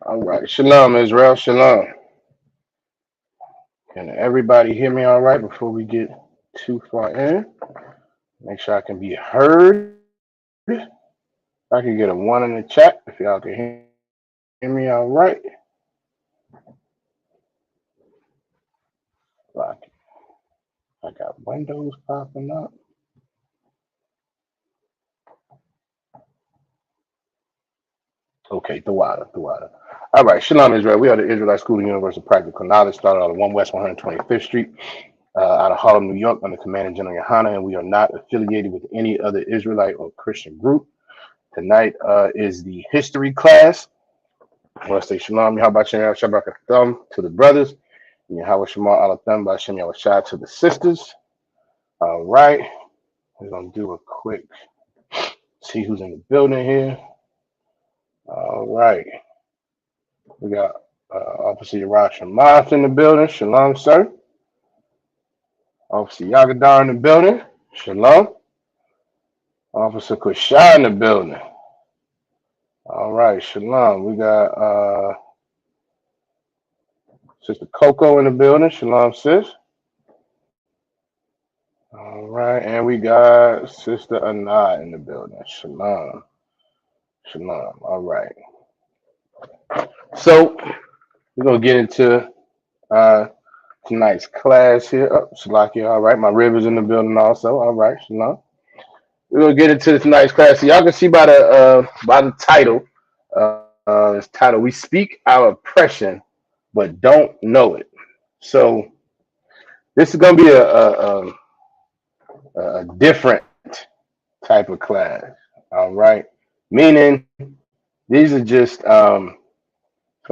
All right. Shalom, Israel. Shalom. Can everybody hear me all right before we get too far in? Make sure I can be heard. I can get a one in the chat if y'all can hear me all right. Like, I got windows popping up. Okay, the water. All right, Shalom, Israel. We are the Israelite School of Universal Practical Knowledge, started out of 1 West 125th Street, out of Harlem, New York, under Command General Yohana, and we are not affiliated with any other Israelite or Christian group. Tonight is the history class. I want to say Shalom, Yahweh Shem Shabbat Thumb to the brothers, and Yahweh Shema Alatham Bashem Yahweh Shai to the sisters. All right, we're going to do a quick see who's in the building here. All right. We got Officer Yarash Shamath in the building. Shalom, sir. Officer Yagadar in the building. Shalom. Officer Kushai in the building. All right, shalom. We got Sister Coco in the building. Shalom, sis. All right, and we got Sister Anah in the building. Shalom. Shalom. All right. So we're gonna get into tonight's class here. Oh, Salakia, all right. My river's in the building also. All right, shalom. We're gonna get into tonight's class. So y'all can see by the title, it's titled "We Speak Our Oppression, but Don't Know It." So this is gonna be a different type of class. All right, meaning these are just gonna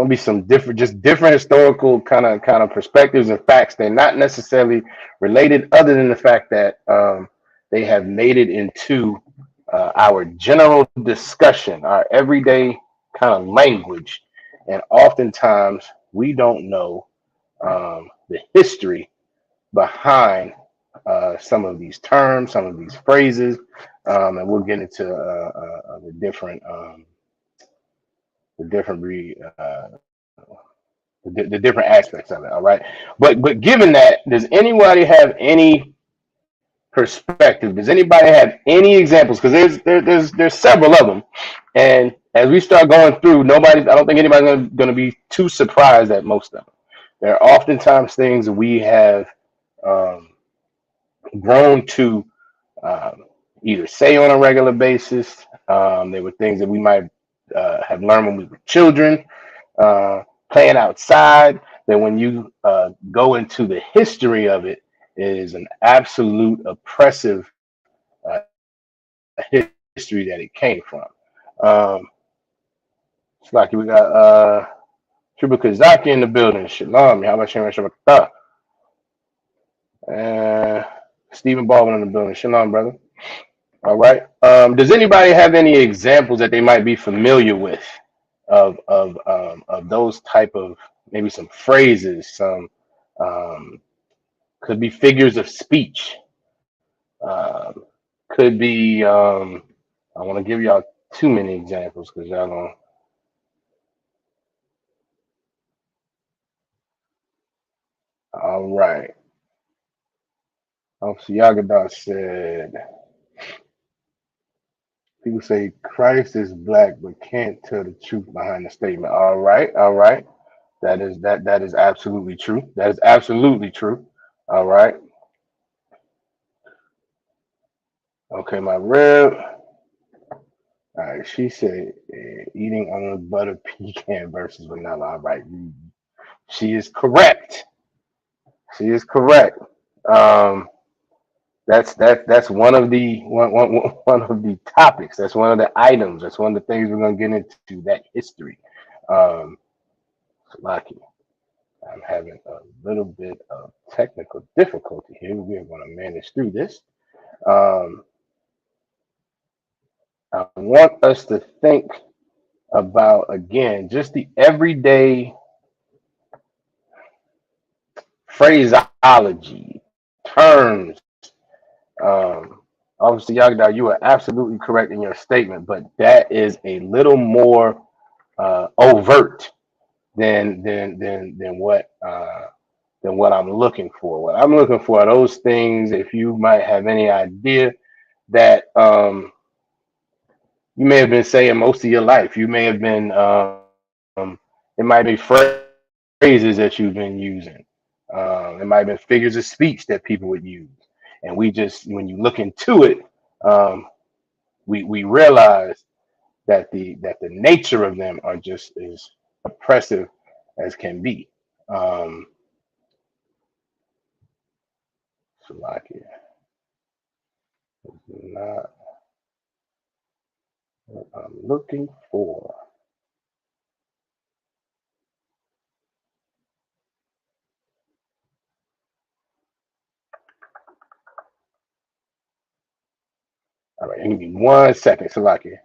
be some different historical kind of perspectives and facts. They're not necessarily related, other than the fact that they have made it into our general discussion, our everyday kind of language, and oftentimes we don't know the history behind some of these terms, some of these phrases, and we'll get into the different the different aspects of it. All right, but given that, does anybody have any perspective? Does anybody have any examples? Because there's several of them, and as we start going through, I don't think anybody's going to be too surprised at most of them. There are oftentimes things that we have um, grown to either say on a regular basis. There were things that we might have learned when we were children, playing outside. That when you go into the history of it, is an absolute oppressive history that it came from. It's like we got Triple Kazaki in the building. Shalom. How about Shalom? Stephen Baldwin in the building. Shalom, brother. All right. Does anybody have any examples that they might be familiar with of those type of, maybe some phrases, some could be figures of speech, um, could be I want to give y'all too many examples because y'all don't. All right. Officer Yagadah said, people say Christ is black but can't tell the truth behind the statement. All right, all right. That is absolutely true. That is absolutely true. All right. Okay, my rib. All right, she said eating almond butter pecan versus vanilla. All right, she is correct. She is correct. Um, that's one of the topics. That's one of the items. That's one of the things we're gonna get into, that history. Um, Lucky. I'm having a little bit of technical difficulty here. We are going to manage through this. Um, I want us to think about, again, just the everyday phraseology, terms. Um, Obviously, Yagda, you are absolutely correct in your statement, but that is a little more overt. than what I'm looking for. What I'm looking for are those things. If you might have any idea that you may have been saying most of your life, you may have been it might be phrases that you've been using. It might have been figures of speech that people would use, and when you look into it, um, we realize that the nature of them are just as oppressive as can be. Um, Slovakia is not what I'm looking for. All right, give me 1 second, Slovakia.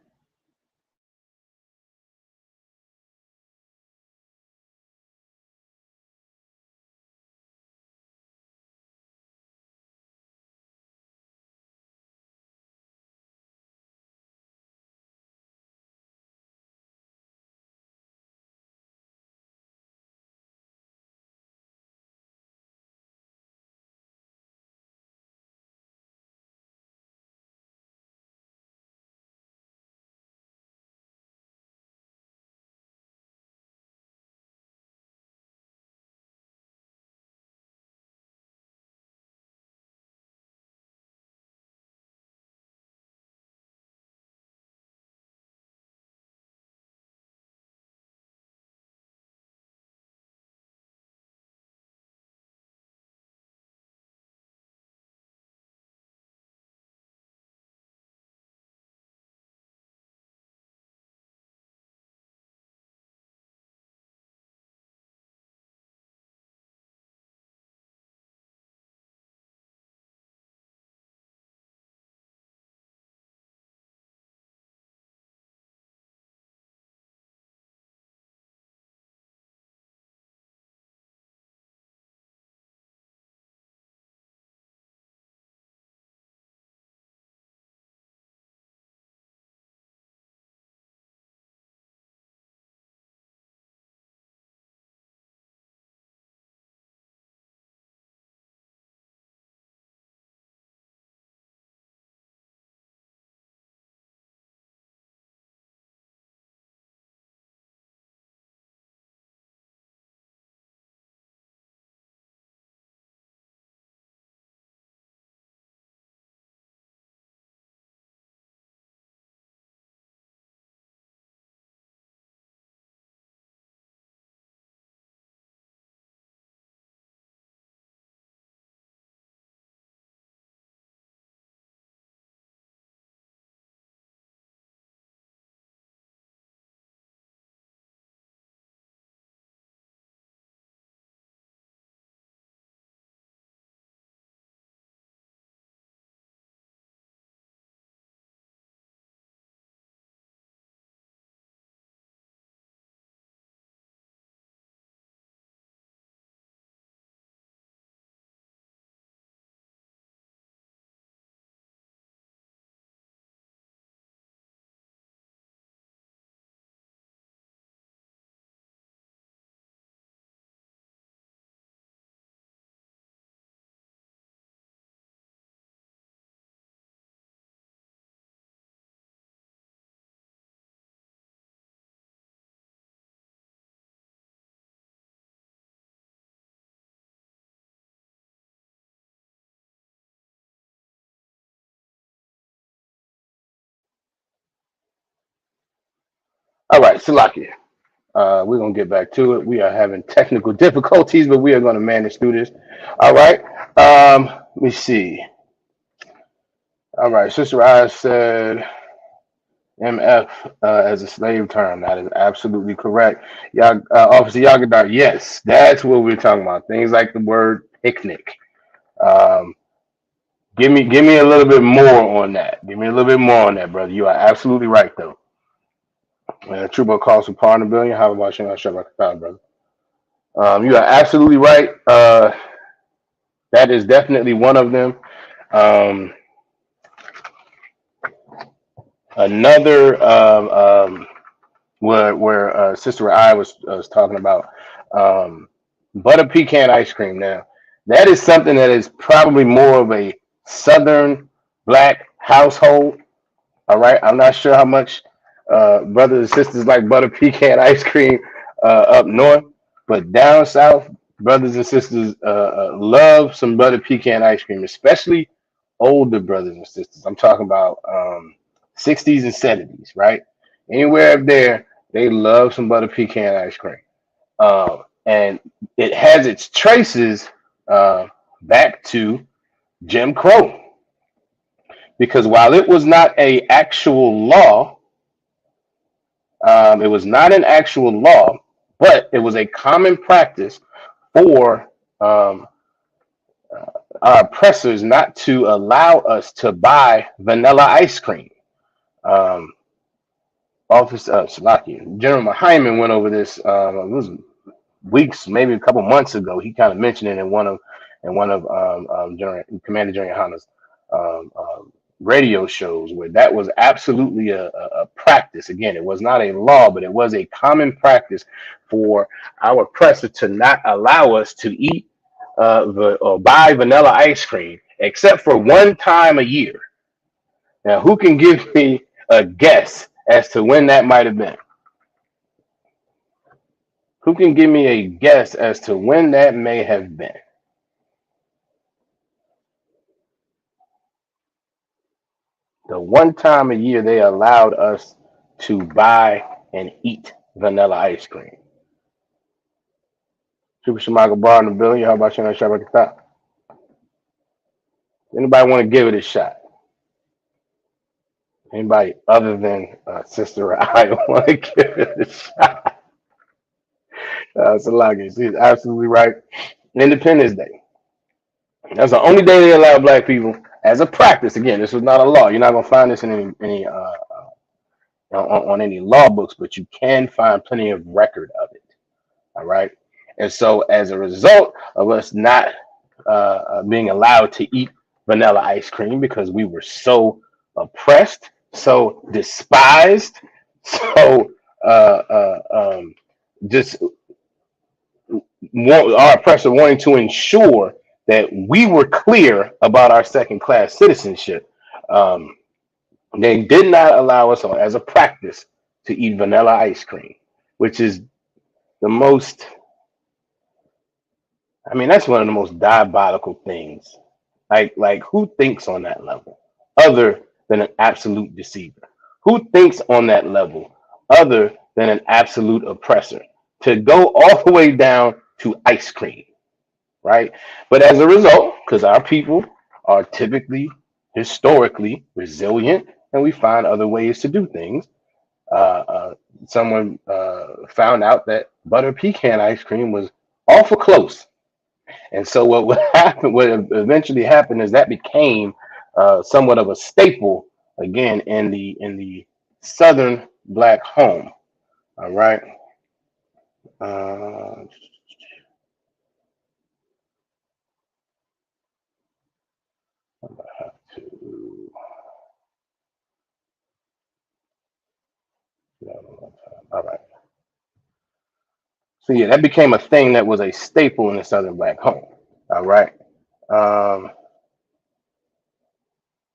All right, Slovakia. We're gonna get back to it. We are having technical difficulties, but we are gonna manage through this. All right. Let me see. All right, Sister I said MF as a slave term. That is absolutely correct. Officer Yagadar, yes, that's what we're talking about. Things like the word picnic. Um, give me a little bit more on that. Give me a little bit more on that, brother. You are absolutely right, though. Trooper calls for pardon a billion. How about you? Not sure about the time, brother. You are absolutely right. That is definitely one of them. Um, another where Sister I was talking about butter pecan ice cream. Now, that is something that is probably more of a Southern black household. All right, I'm not sure how much brothers and sisters like butter pecan ice cream up north, but down south, brothers and sisters love some butter pecan ice cream, especially older brothers and sisters. I'm talking about 60s and 70s, right? Anywhere up there, they love some butter pecan ice cream, and it has its traces back to Jim Crow, because while it was not a actual law, it was not an actual law, but it was a common practice for um, our oppressors not to allow us to buy vanilla ice cream. Um, Officer Salaki, General Hyman went over this. It was weeks, maybe a couple months ago. He kind of mentioned it in one of General, Commander General Hanna's um, um, radio shows, where that was absolutely a practice. Again, it was not a law, but it was a common practice for our oppressor to not allow us to eat or buy vanilla ice cream except for one time a year. Now, who can give me a guess as to when that might have been? Who can give me a guess as to when that may have been? The one time a year they allowed us to buy and eat vanilla ice cream. Super Shamaga Bar in the building. How about you? Anybody want to give it a shot? Anybody other than Sister I want to give it a shot? Salagi, she's absolutely right. Independence Day. That's the only day they allow black people as a practice. Again, this was not a law. You're not gonna find this in any on any law books, but you can find plenty of record of it. All right. And so, as a result of us not being allowed to eat vanilla ice cream because we were so oppressed, so despised, so just our oppressor wanting to ensure that we were clear about our second class citizenship. Um, they did not allow us as a practice to eat vanilla ice cream, which is the most, I mean, that's one of the most diabolical things. Like who thinks on that level other than an absolute deceiver? Who thinks on that level other than an absolute oppressor? To go all the way down to ice cream, right? But as a result, because our people are typically historically resilient and we find other ways to do things, someone found out that butter pecan ice cream was awful close. And so what would happen, what eventually happened, is that became somewhat of a staple again in the Southern black home. All right. Uh, I'm gonna have to. All right. So yeah, that became a thing that was a staple in the Southern black home. All right. Um,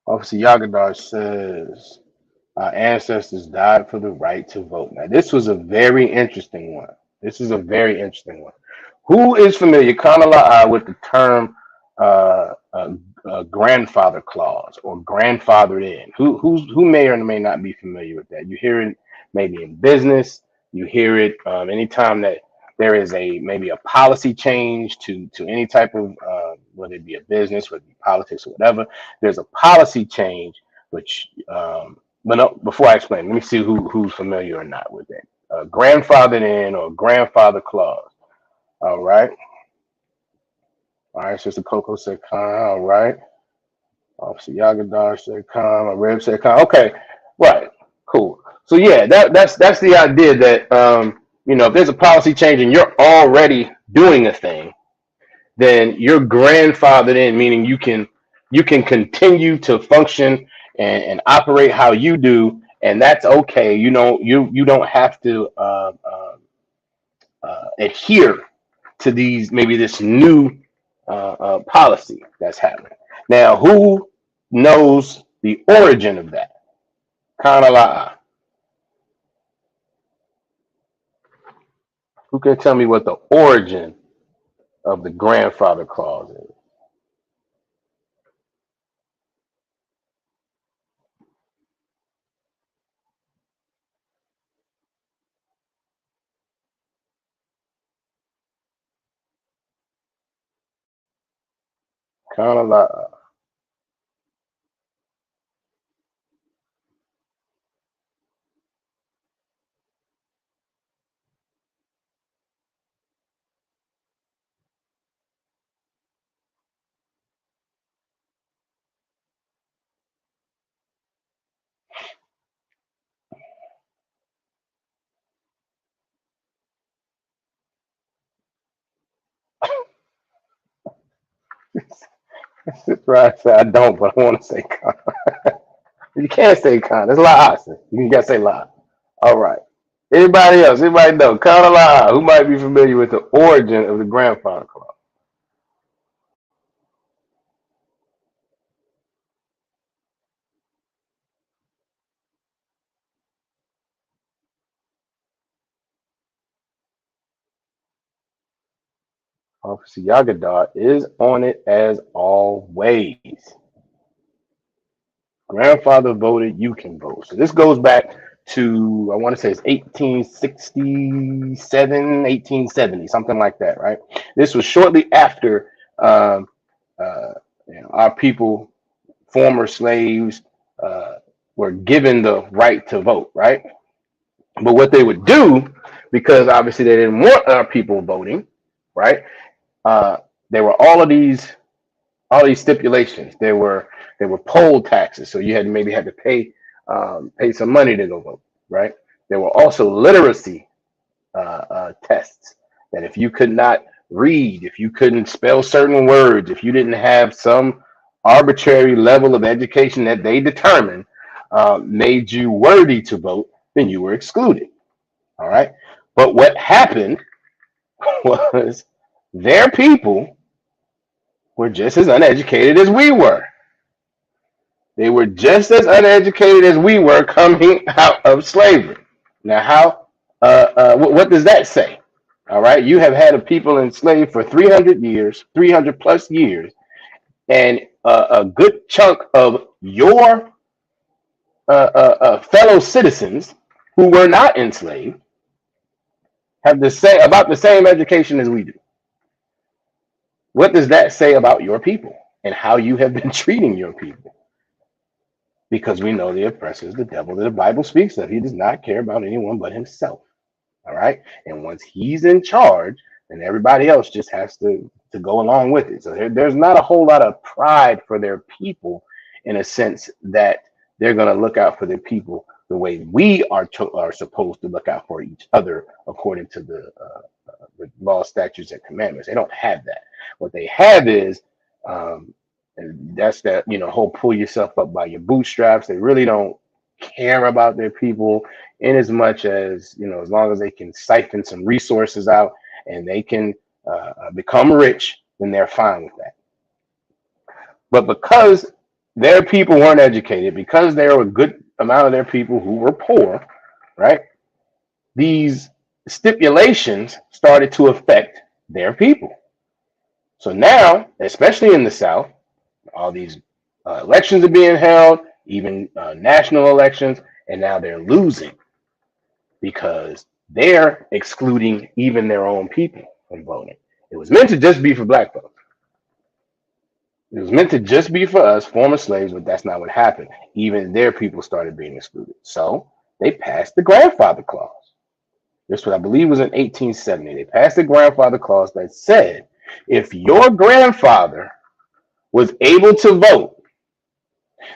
Officer Yagadar says our ancestors died for the right to vote. Now, this was a very interesting one. This is a very interesting one. Who is familiar, Kanala, with the term grandfather clause or grandfathered in? Who may or may not be familiar with that? You hear it maybe in business. You hear it anytime that there is a maybe a policy change to any type of whether it be a business, whether it be politics or whatever. There's a policy change, which but no, before I explain, let me see who's familiar or not with it. Grandfathered in or grandfather clause. All right. All right. Sister Coco said con. All right. Officer Yagadar said con. Reb said con. Okay. Right. Cool. So yeah, that's the idea that if there's a policy change and you're already doing a thing, then you're grandfathered in, meaning you can continue to function and operate how you do, and that's okay. You don't have to adhere to these, maybe this new policy that's happening. Now, who knows the origin of that? Kanala'a. Who can tell me what the origin of the grandfather clause is? Kanala'a. Right, I don't, but I want to say con. You can't say con. It's la. You gotta say la. All right. Anybody else? Anybody know? Kanala'a. Who might be familiar with the origin of the grandfather clause? Officer Yagadar is on it as always. Grandfather voted, you can vote. So this goes back to, I want to say it's 1867, 1870, something like that, right? This was shortly after um, uh, our people, former slaves, uh, were given the right to vote, right? But what they would do, because obviously they didn't want our people voting, right? Uh, there were all these stipulations. There were poll taxes, so you had maybe had to pay some money to go vote, right? There were also literacy tests that if you could not read, if you couldn't spell certain words, if you didn't have some arbitrary level of education that they determined made you worthy to vote, then you were excluded. All right. But what happened was their people were just as uneducated as we were. They were just as uneducated as we were coming out of slavery. Now, what does that say? All right, you have had a people enslaved for 300 years, 300 plus years, and a good chunk of your fellow citizens who were not enslaved have about the same education as we do. What does that say about your people and how you have been treating your people? Because we know the oppressor is the devil that the Bible speaks of. He does not care about anyone but himself. All right. And once he's in charge, then everybody else just has to go along with it. So there's not a whole lot of pride for their people in a sense that they're going to look out for their people the way we are supposed to look out for each other according to the law, statutes, and commandments. They don't have that. What they have is, and that's that whole pull yourself up by your bootstraps. They really don't care about their people in as much as as long as they can siphon some resources out and they can become rich, then they're fine with that. But because their people weren't educated, because there were a good amount of their people who were poor, right? These stipulations started to affect their people. So now, especially in the South, all these elections are being held, even national elections, and now they're losing because they're excluding even their own people from voting. It was meant to just be for black folks. It was meant to just be for us, former slaves, but that's not what happened. Even their people started being excluded. So they passed the grandfather clause. This was, I believe, was in 1870. They passed the grandfather clause that said if your grandfather was able to vote,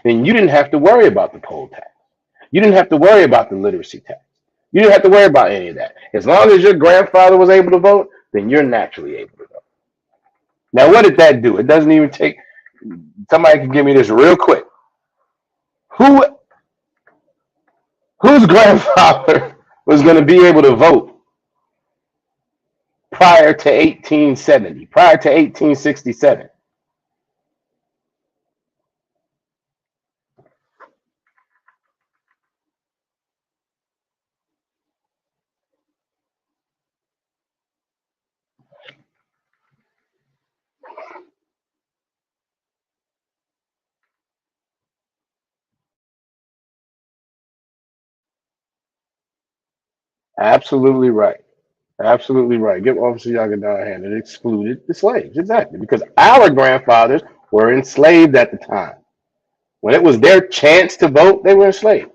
then you didn't have to worry about the poll tax. You didn't have to worry about the literacy tax. You didn't have to worry about any of that. As long as your grandfather was able to vote, then you're naturally able to vote. Now, what did that do? It doesn't even take. Somebody can give me this real quick. Who Whose grandfather was going to be able to vote prior to 1870, prior to 1867? Absolutely right. Absolutely right. Give Officer Yagada a hand. It excluded the slaves, exactly, because our grandfathers were enslaved at the time. When it was their chance to vote, they were enslaved.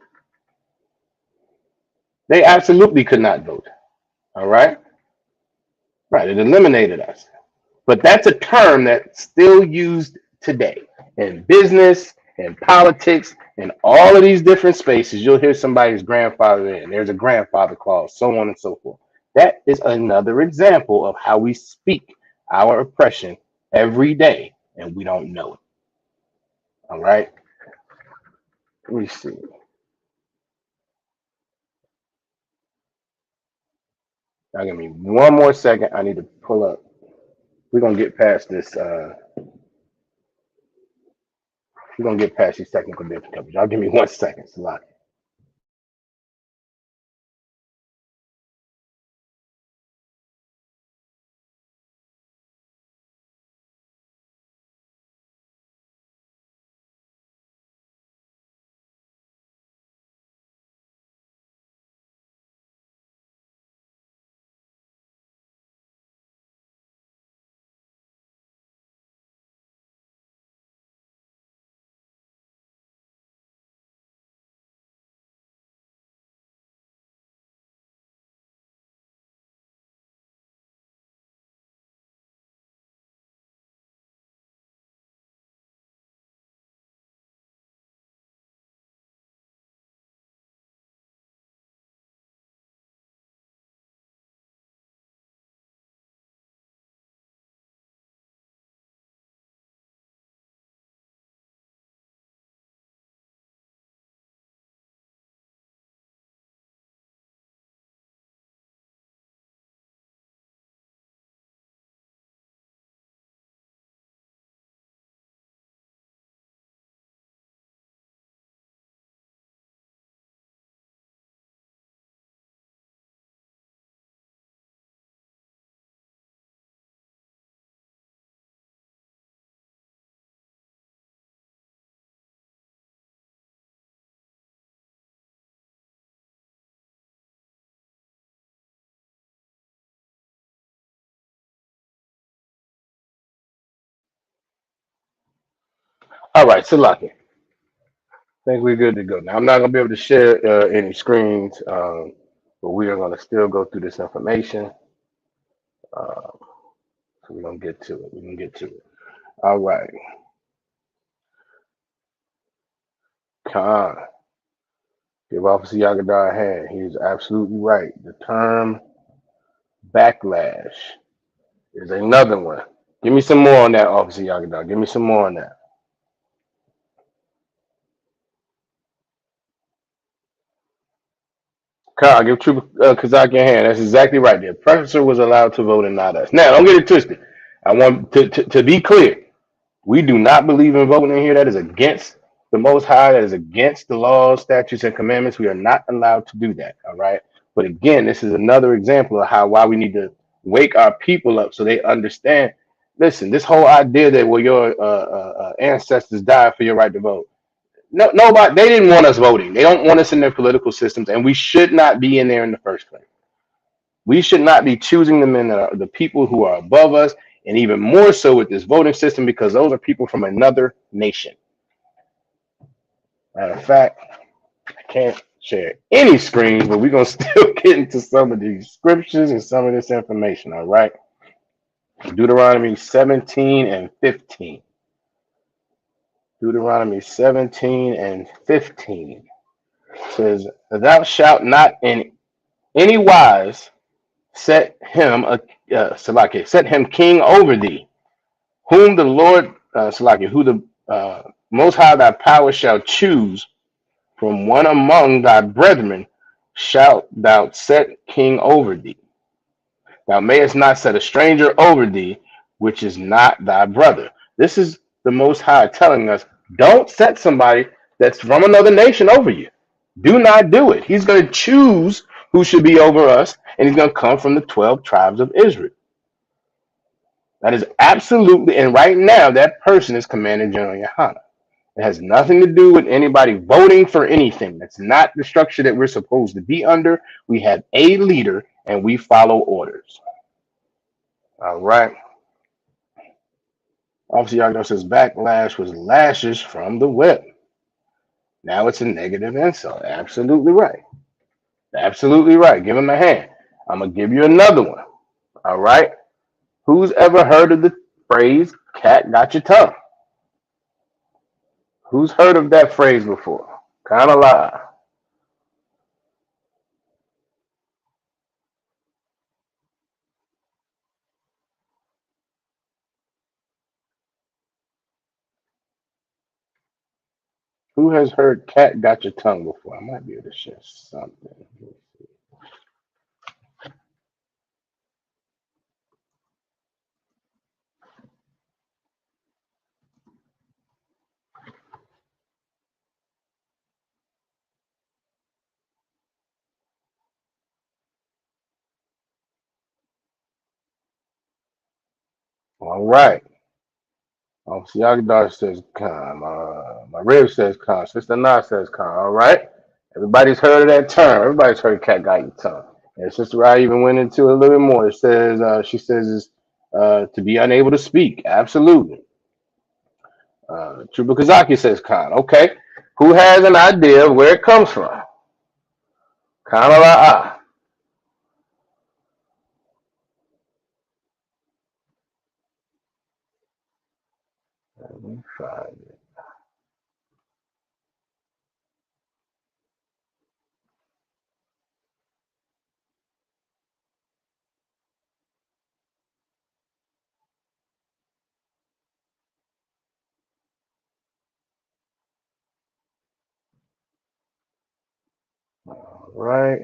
They absolutely could not vote. All right? Right. It eliminated us. But that's a term that's still used today in business, in politics, in all of these different spaces. You'll hear somebody's grandfather in. There's a grandfather clause, so on and so forth. That is another example of how we speak our oppression every day, and we don't know it. All right. Let me see. Now, give me one more second. I need to pull up. We're gonna get past this. We're gonna get past these technical difficulties. Y'all give me 1 second. It's a lot. All right, so lucky. I think we're good to go. Now, I'm not going to be able to share any screens, but we are going to still go through this information. Uh, so we're going to get to it. We're going to get to it. All right. Khan, give Officer Yagadar a hand. He's absolutely right. The term backlash is another one. Give me some more on that, Officer Yagadar. Give me some more on that. Khan, give Trooper Kazaki a hand. That's exactly right. The oppressor was allowed to vote and not us. Now, don't get it twisted. I want to be clear. We do not believe in voting in here. That is against the Most High. That is against the laws, statutes, and commandments. We are not allowed to do that. All right. But again, this is another example of how why we need to wake our people up so they understand. Listen, this whole idea that well your ancestors died for your right to vote. No, nobody. They didn't want us voting. They don't want us in their political systems, and we should not be in there in the first place. We should not be choosing the men that are the people who are above us, and even more so with this voting system because those are people from another nation. Matter of fact, I can't share any screens, but we're gonna still get into some of these scriptures and some of this information. All right, Deuteronomy 17 and 15. Deuteronomy 17 and 15 says, "Thou shalt not in any wise set him set him king over thee, whom the Lord, who the Most High thy power shall choose from one among thy brethren shalt thou set king over thee. Thou mayest not set a stranger over thee, which is not thy brother. This is the Most High telling us, don't set somebody that's from another nation over you. Do not do it. He's going to choose who should be over us, and he's going to come from the 12 tribes of Israel. That is absolutely, and right now, that person is Commander General Yohana. It has nothing to do with anybody voting for anything. That's not the structure that we're supposed to be under. We have a leader, and we follow orders. All right. Officer Yagno says backlash was lashes from the whip. Now it's a negative insult. Absolutely right. Absolutely right. Give him a hand. I'm going to give you another one. All right. Who's ever heard of the phrase cat got your tongue? Who's heard of that phrase before? Kind of lie. Who has heard cat got your tongue before? I might be able to share something. All right. Siagdar says calm. My rib says calm. Sister Na says calm. All right. Everybody's heard of that term. Everybody's heard cat got your tongue. And Sister Rai even went into a little bit more. It says she says is to be unable to speak. Absolutely. Trooper Kazaki says calm. Okay. Who has an idea of where it comes from? Kana la. Let me find it. All right.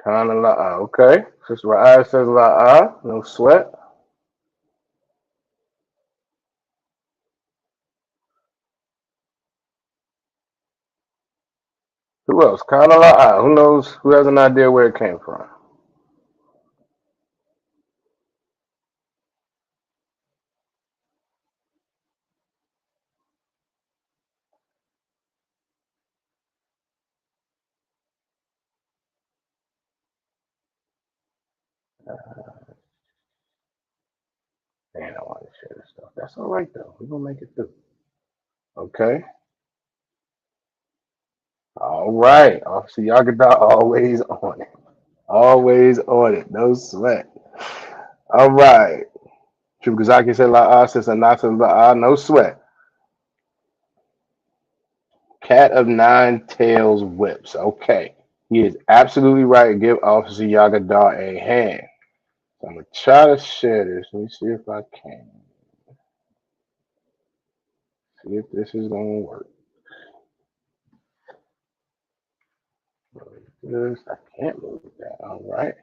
Kana la. Okay. Sister Rai says la. No sweat. Who else? Kana la. Who knows? Who has an idea where it came from? Man, I want to share this stuff. That's all right though. We're gonna make it through. Okay. All right. Officer Yagada always on it. Always on it. No sweat. All right. Chubukazaki said la Sister Nasa la no sweat. Cat of nine tails whips. Okay. He is absolutely right. Give Officer Yagada a hand. So I'm gonna try to share this. Let me see if I can. See if this is gonna work. This I can't move that. All right.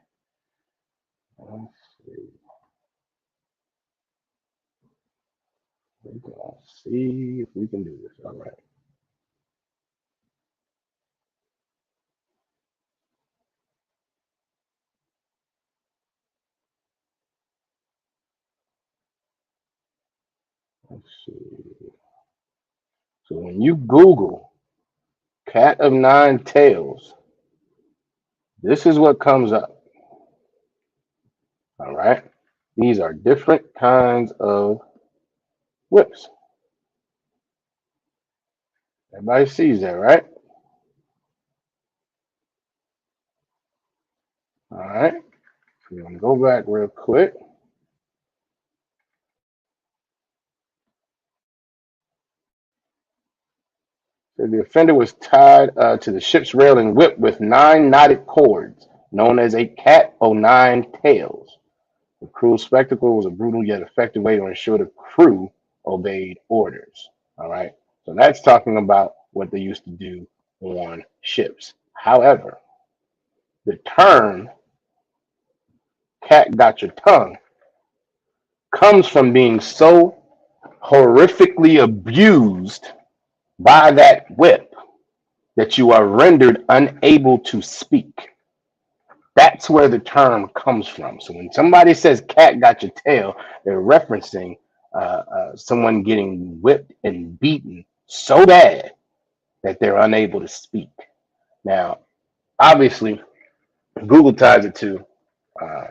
Let's see. We're gonna see if we can do this. All right. Let's see. So when you Google cat of nine tails, this is what comes up. All right. These are different kinds of whips. Everybody sees that, right? All right. So we're gonna go back real quick. So the offender was tied to the ship's rail and whipped with nine knotted cords, known as a cat o' nine tails. The cruel spectacle was a brutal yet effective way to ensure the crew obeyed orders. All right. So that's talking about what they used to do on ships. However, the term cat got your tongue comes from being so horrifically abused by that whip that you are rendered unable to speak. That's where the term comes from. So when somebody says cat got your tail, they're referencing someone getting whipped and beaten so bad that they're unable to speak. Now, obviously, Google ties it to uh,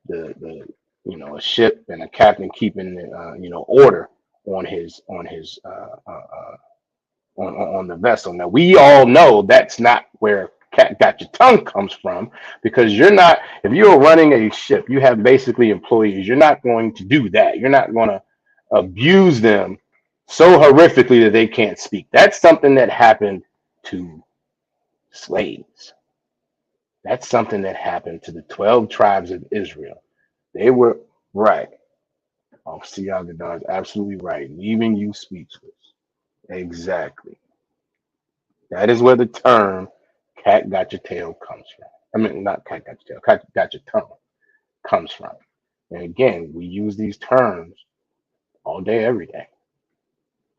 the a ship and a captain keeping order on the vessel. Now we all know that's not where cat got your tongue comes from, because you're not, if you're running a ship, you have basically employees. You're not going to do that. You're not going to abuse them so horrifically that they can't speak. That's something that happened to slaves. That's something that happened to the 12 tribes of Israel. They were right. Oh, Siagadar is absolutely right, leaving you speechless. Exactly. That is where the term cat got your tail comes from. I mean, not cat got your tail, cat got your tongue comes from. And again, we use these terms all day, every day,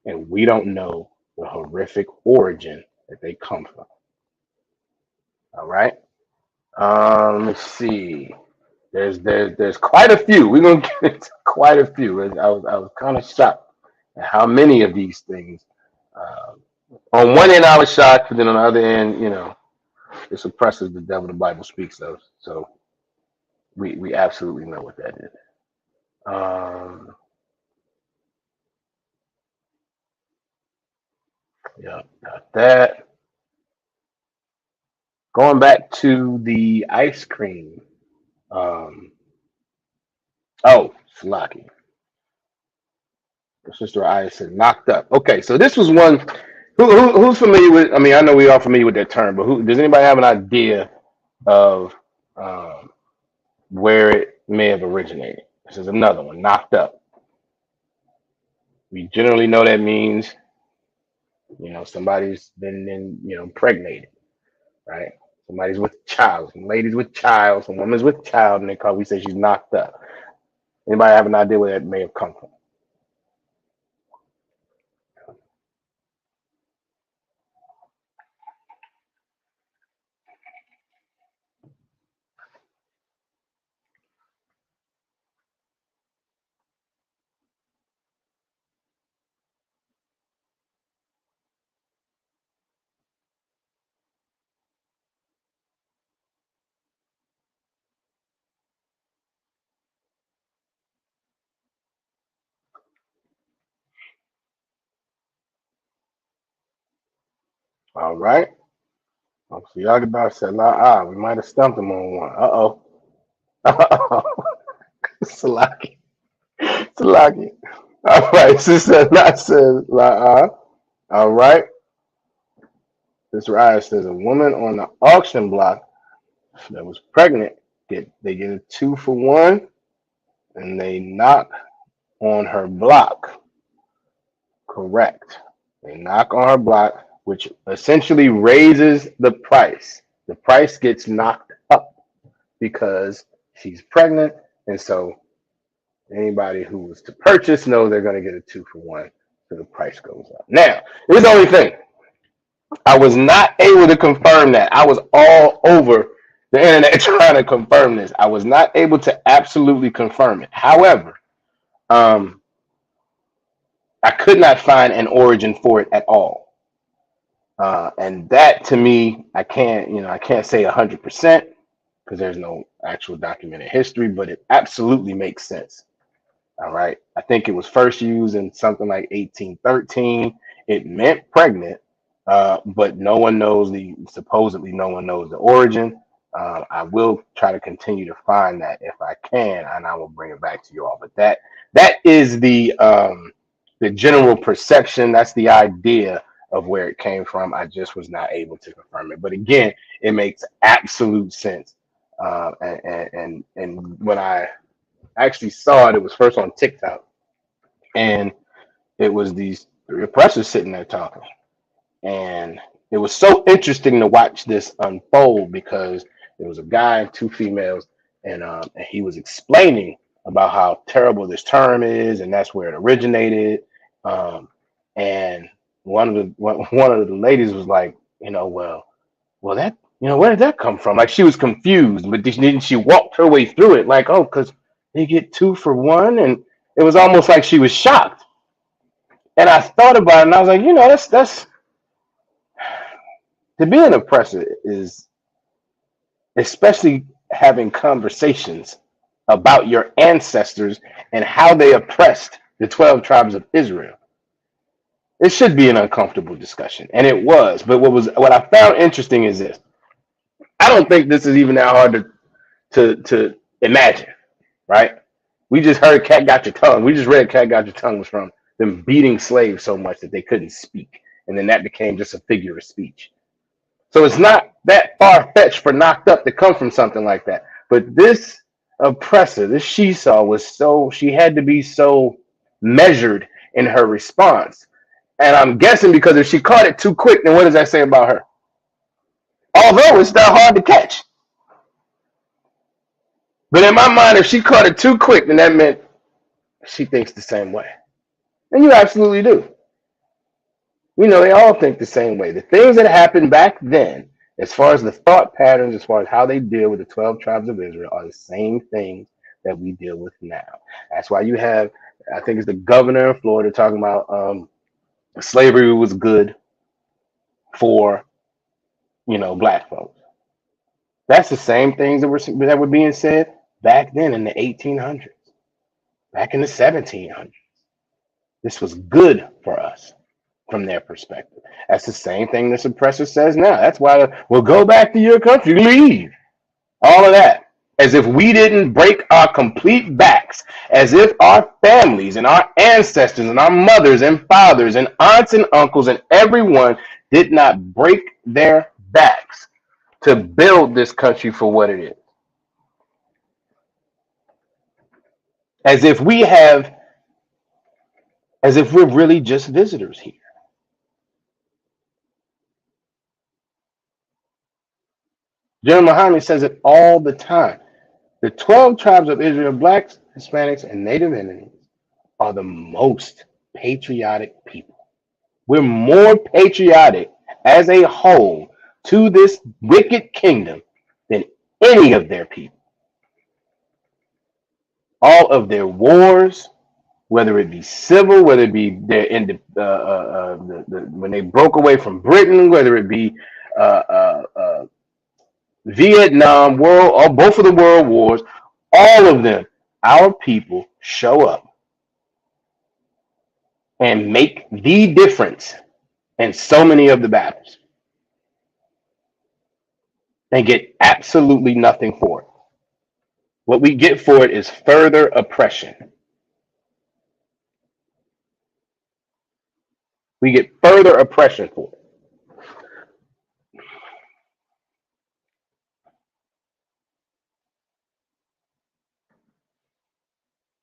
and we don't know the horrific origin that they come from. All right. Let's see. There's quite a few. We're gonna get into quite a few. I was kind of shocked at how many of these things. Uh, on one end, I was shocked, but then on the other end, it suppresses the devil the Bible speaks of. So we absolutely know what that is. Um, yeah, got that. Going back to the ice cream. Um, oh, Slocky. Sister Aya said knocked up. Okay, so this was one. Who's familiar with? I mean, I know we are familiar with that term, but does anybody have an idea of um, where it may have originated? This is another one. Knocked up. We generally know that means somebody's been impregnated, right? Somebody's with child, some ladies with child, some women's with child, and we say she's knocked up. Anybody have an idea where that may have come from? All right. So Yagabar said, we might have stumped him on one. Uh-oh. Uh-oh. Salaki. Salaki. All right. Sister Not says, all right. This riot says a woman on the auction block that was pregnant they get a 2-for-1, and they knock on her block. Correct. They knock on her block, which essentially raises the price. The price gets knocked up because she's pregnant, and so anybody who was to purchase knows they're going to get a 2-for-1, so the price goes up. Now, here's the only thing: I was not able to confirm that. I was all over the internet trying to confirm this. I was not able to absolutely confirm it. However, um, I could not find an origin for it at all. And that to me, I can't say 100% because there's no actual documented history, but it absolutely makes sense. All right. I think it was first used in something like 1813. It meant pregnant, but supposedly no one knows the origin. I will try to continue to find that if I can, and I will bring it back to you all. But that is the general perception. That's the idea of where it came from. I just was not able to confirm it. But again, it makes absolute sense. And when I actually saw it, it was first on TikTok, and it was these three oppressors sitting there talking, and It was so interesting to watch this unfold because there was a guy and two females, and he was explaining about how terrible this term is, and that's where it originated. Um, and one of the ladies was like, well, that, where did that come from? Like, she was confused, but then she walked her way through it, like, oh, because they get two for one, and it was almost like she was shocked. And I thought about it, and I was like, that's to be an oppressor is especially having conversations about your ancestors and how they oppressed the 12 tribes of Israel. It should be an uncomfortable discussion, and it was. But what I found interesting is this. I don't think this is even that hard to imagine, right? We just heard "Cat Got Your Tongue." We just read "Cat Got Your Tongue" was from them beating slaves so much that they couldn't speak, and then that became just a figure of speech. So it's not that far fetched for Knocked Up to come from something like that. But this oppressor, this Shesaw, she had to be so measured in her response. And I'm guessing because if she caught it too quick, then what does that say about her? Although it's not hard to catch. But in my mind, if she caught it too quick, then that meant she thinks the same way. And you absolutely do. They all think the same way. The things that happened back then, as far as the thought patterns, as far as how they deal with the 12 tribes of Israel, are the same things that we deal with now. That's why you have, I think it's the governor in Florida talking about slavery was good for, black folks. That's the same things that were being said back then in the 1800s, back in the 1700s. This was good for us from their perspective. That's the same thing this oppressor says now. That's why we'll go back to your country, leave. All of that. As if we didn't break our complete backs, as if our families and our ancestors and our mothers and fathers and aunts and uncles and everyone did not break their backs to build this country for what it is. As if we're really just visitors here. General Muhammad says it all the time. The 12 tribes of Israel, blacks, Hispanics, and Native Indians, are the most patriotic people. We're more patriotic as a whole to this wicked kingdom than any of their people. All of their wars, whether it be civil, whether it be when they broke away from Britain, whether it be Vietnam, or both of the world wars, all of them, our people show up and make the difference in so many of the battles and get absolutely nothing for it. What we get for it is further oppression. We get further oppression for it.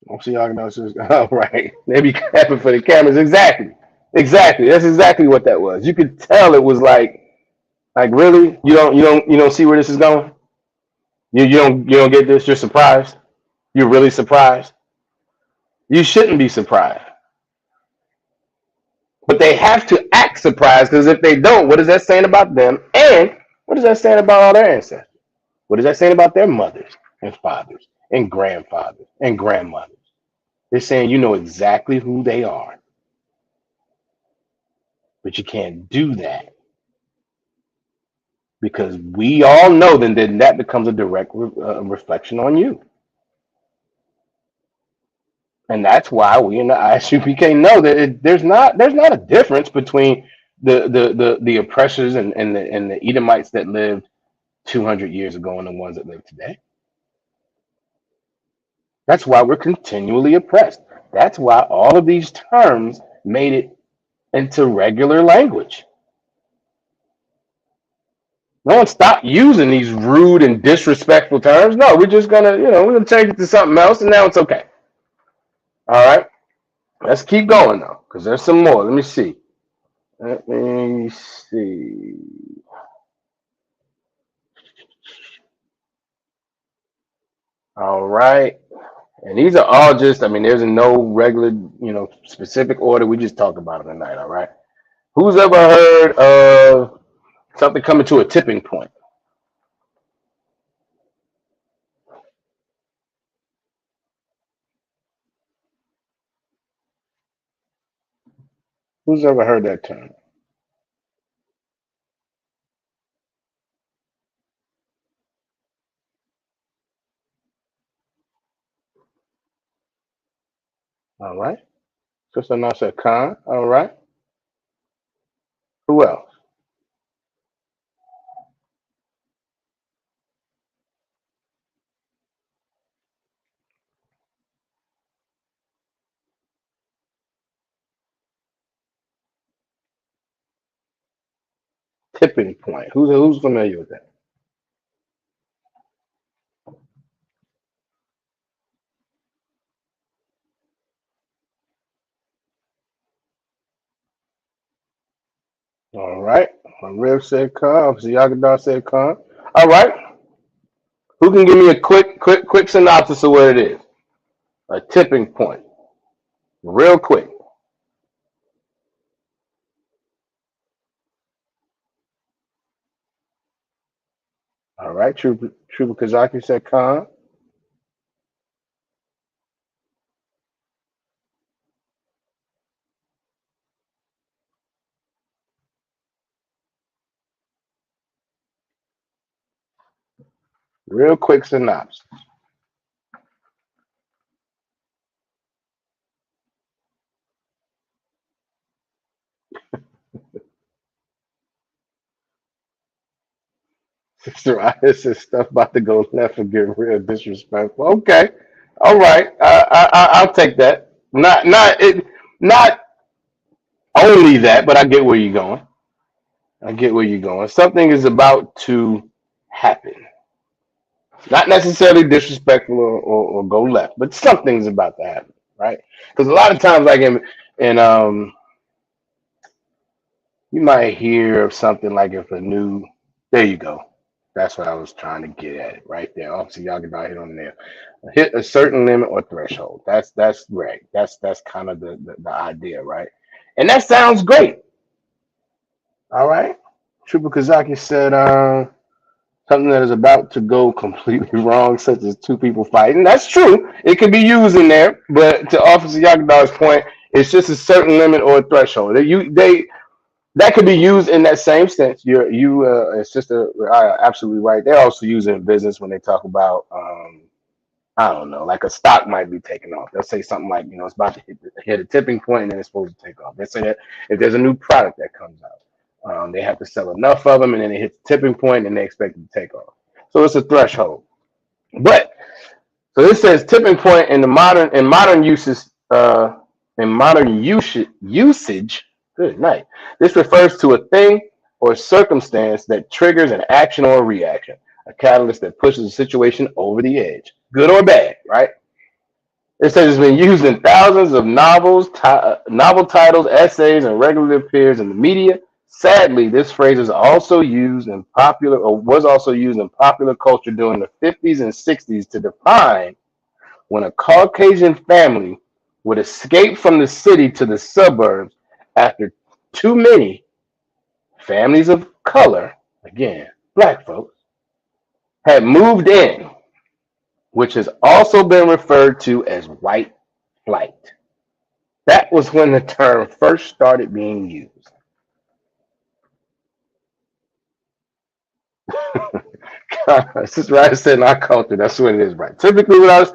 Don't see y'all know. Oh, right. They be clapping for the cameras. Exactly. Exactly. That's exactly what that was. You could tell it was like really? You don't see where this is going? You don't get this? You're surprised? You're really surprised? You shouldn't be surprised. But they have to act surprised, because if they don't, what is that saying about them? And what is that saying about all their ancestors? What is that saying about their mothers and fathers and grandfathers and grandmothers? They're saying you know exactly who they are, but you can't do that because we all know then that becomes a direct reflection on you. And that's why we in the ISUPK know that there's not a difference between the oppressors and the Edomites that lived 200 years ago and the ones that live today. That's why we're continually oppressed. That's why all of these terms made it into regular language. No one stopped using these rude and disrespectful terms. No, we're just gonna, we're gonna change it to something else, and now it's okay. All right, let's keep going though, because there's some more. Let me see. Let me see. All right. And these are all just, I mean, there's no regular, specific order. We just talk about them tonight. All right. Who's ever heard of something coming to a tipping point? Who's ever heard that term? All right. Sister Nasha Khan. All right. Who else? Tipping point. Who's familiar with that? All right. Rev said Khan. Obviously, Yagadar said Khan. All right. Who can give me a quick synopsis of what it is? A tipping point. Real quick. All right. Trooper Kazaki said Khan. Real quick synopsis. Sister Raya says stuff about to go left and get real disrespectful. Okay. All right. I'll take that. Not only that, but I get where you're going. I get where you're going. Something is about to happen. Not necessarily disrespectful or go left, but something's about to happen, right? Because a lot of times, like in you might hear of something like if a new, there you go. That's what I was trying to get at right there. Obviously, y'all get right hit on there. Hit a certain limit or threshold. That's right. That's kind of the idea, right? And that sounds great. All right. Trooper Kazaki said, something that is about to go completely wrong, such as two people fighting. That's true. It could be used in there, but to Officer Yakadar's point, it's just a certain limit or a threshold. They that could be used in that same sense. It's just absolutely right. They're also using it in business when they talk about, I don't know, like a stock might be taking off. They'll say something like, it's about to hit a tipping point and then it's supposed to take off. They say that if there's a new product that comes out, they have to sell enough of them and then it hits the tipping point and they expect it to take off. So it's a threshold. But so this says tipping point in modern uses in modern usage. Good night. This refers to a thing or circumstance that triggers an action or a reaction, a catalyst that pushes a situation over the edge, good or bad, right? It says it's been used in thousands of novels, novel titles, essays, and regularly appears in the media. Sadly, this phrase is also used in popular or was also used in popular culture during the 50s and 60s to define when a Caucasian family would escape from the city to the suburbs after too many families of color, again, black folks, had moved in, which has also been referred to as white flight. That was when the term first started being used. This is right. I said in our culture, that's what it is, right? Typically, with us,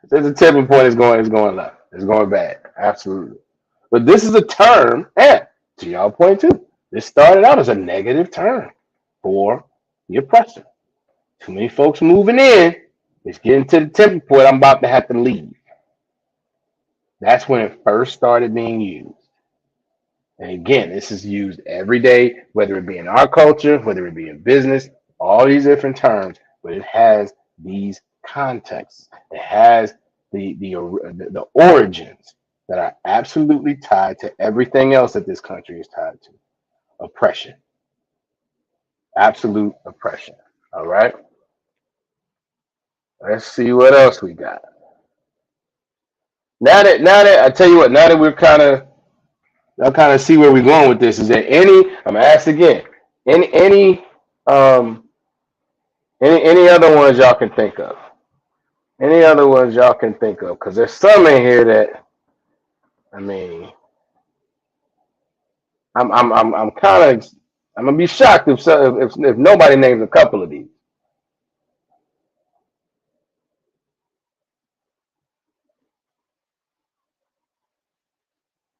there's a tipping point. It's going left. It's going bad. Absolutely. But this is a term, and to y'all point too, this started out as a negative term for the oppressor. Too many folks moving in. It's getting to the tipping point. I'm about to have to leave. That's when it first started being used. And again, this is used every day, whether it be in our culture, whether it be in business, all these different terms, but it has these contexts. It has the origins that are absolutely tied to everything else that this country is tied to. Oppression. Absolute oppression. All right. Let's see what else we got. Now that I tell you what, now that we're kind of I kind of see where we're going with this. Is there any? I'm gonna ask again. Any um any other ones y'all can think of? Any other ones y'all can think of? Because there's some in here that I mean, I'm kind of I'm gonna be shocked if nobody names a couple of these.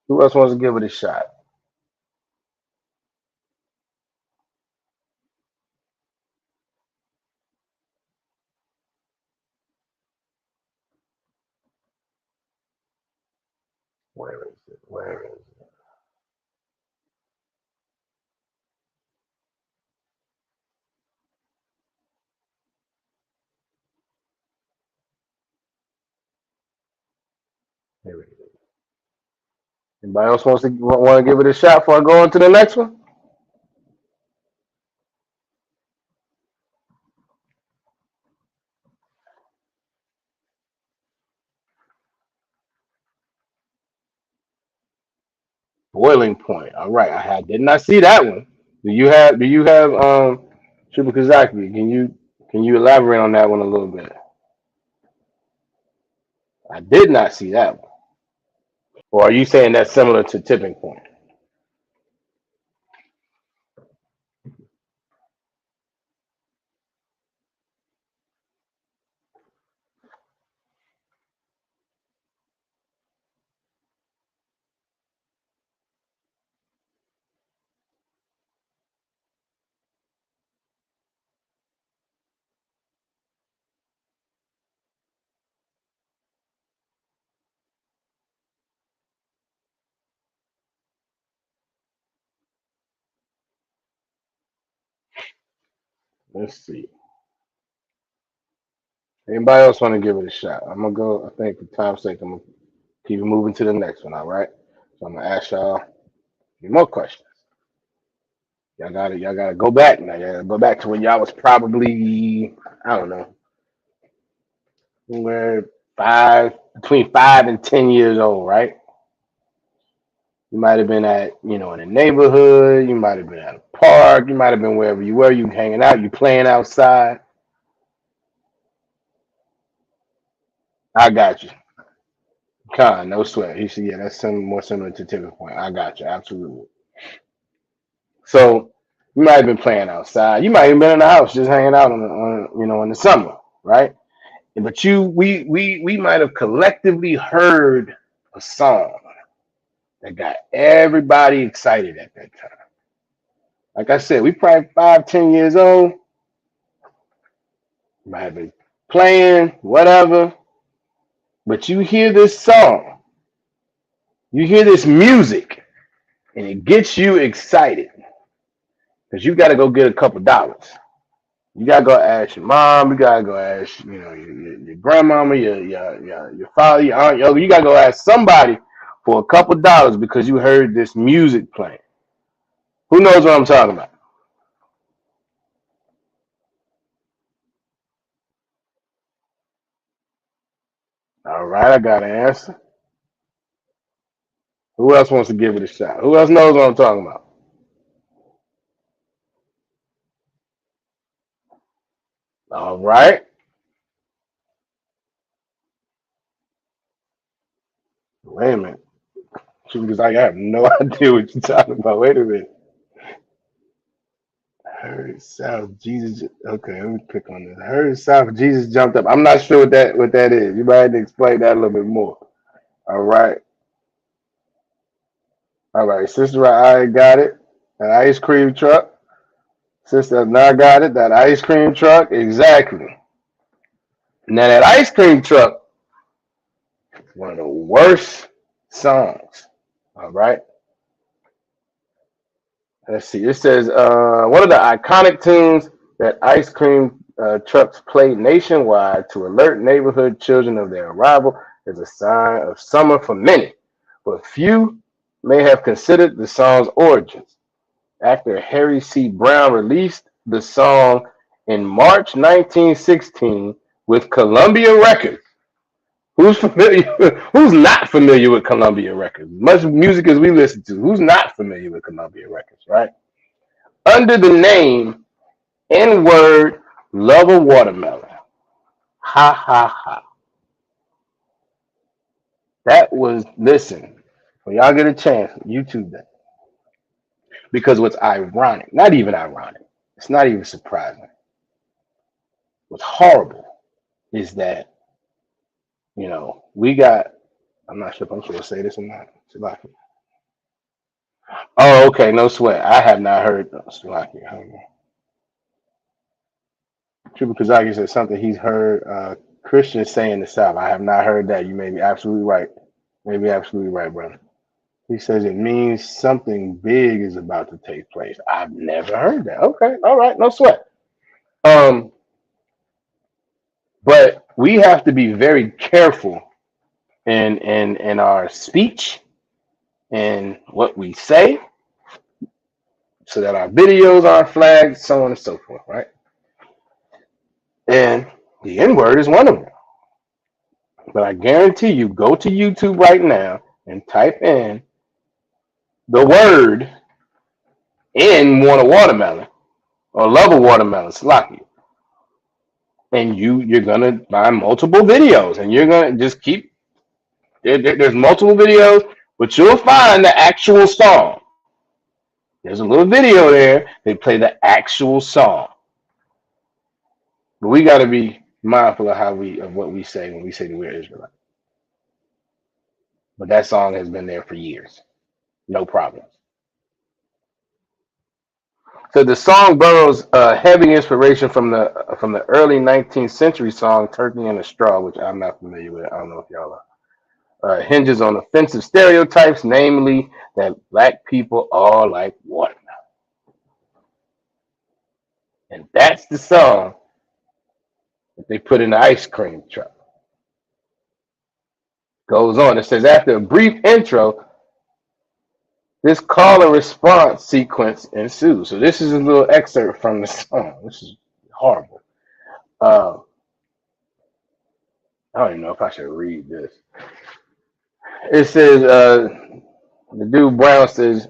Who else wants to give it a shot? Where is it? Where is it? Here it is. Anybody else want to give it a shot before I go on to the next one? Boiling Point. All right, did not see that one. Do you have Triple Kazaki? Can you elaborate on that one a little bit? I did not see that one. Or are you saying that's similar to Tipping Point? Let's see. Anybody else want to give it a shot? I'm gonna go. I think for time's sake, I'm gonna keep moving to the next one. All right. So I'm gonna ask y'all a few more questions. Y'all gotta go back now. Y'all gotta go back to when y'all was probably I don't know, where between 5 and 10 years old, right? You might have been in a neighborhood. You might have been at a park. You might have been wherever you were. You hanging out. You playing outside. I got you. No sweat. He said, yeah, that's more similar to Tipping Point. I got you. Absolutely. So you might have been playing outside. You might have been in the house just hanging out in the summer, right? But we might have collectively heard a song that got everybody excited at that time. Like I said, we probably 5, 10 years old. Might have been playing, whatever. But you hear this song, you hear this music, and it gets you excited because you got to go get a couple dollars. You gotta go ask your mom. You gotta go ask, your grandmama, your father, your aunt, your uncle. You gotta go ask somebody for a couple dollars because you heard this music playing. Who knows what I'm talking about? All right, I got an answer. Who else wants to give it a shot? Who else knows what I'm talking about? All right. Wait a minute. Because I have no idea what you're talking about. Wait a minute. Heard South Jesus. Okay, let me pick on this. Heard South Jesus jumped up. I'm not sure what that is. You might have to explain that a little bit more. All right. All right. Sister, I got it. An ice cream truck. Sister, now I got it. That ice cream truck. Exactly. Now that ice cream truck is one of the worst songs. All right. Let's see. It says one of the iconic tunes that ice cream trucks played nationwide to alert neighborhood children of their arrival is a sign of summer for many, but few may have considered the song's origins. Actor Harry C. Brown released the song in March 1916 with Columbia Records. Who's familiar? Who's not familiar with Columbia Records? Much music as we listen to, who's not familiar with Columbia Records, right? Under the name N-word Love a Watermelon. Ha ha ha. That was, listen, when y'all get a chance, YouTube that. Because what's ironic, not even ironic, it's not even surprising. What's horrible is that, we got, I'm not sure if I'm supposed to say this or not. Salaki. Oh, okay, no sweat. I have not heard Salaki. Triple Kazaki said something he's heard Christians say in the South. I have not heard that. You may be absolutely right. Maybe absolutely right, brother. He says it means something big is about to take place. I've never heard that. Okay, all right, no sweat. Um, but we have to be very careful in our speech and what we say, so that our videos aren't flagged, so on and so forth, right? And the N word is one of them. But I guarantee you, go to YouTube right now and type in the word "in" want a watermelon or love a watermelon, Slocky, and you're gonna find multiple videos, and you're gonna just keep there's multiple videos, but you'll find the actual song. There's a little video there. They play the actual song, but we got to be mindful of what we say when we say that we're Israelite. But that song has been there for years, no problems. So the song borrows heavy inspiration from the early 19th century song "Turkey in a Straw," which I'm not familiar with. I don't know if y'all are. Hinges on offensive stereotypes, namely that black people are like watermelon. And that's the song that they put in the ice cream truck. Goes on. It says, after a brief intro, this call and response sequence ensues. So this is a little excerpt from the song. This is horrible. Uh, I don't even know if I should read this. It says, the dude Brown says,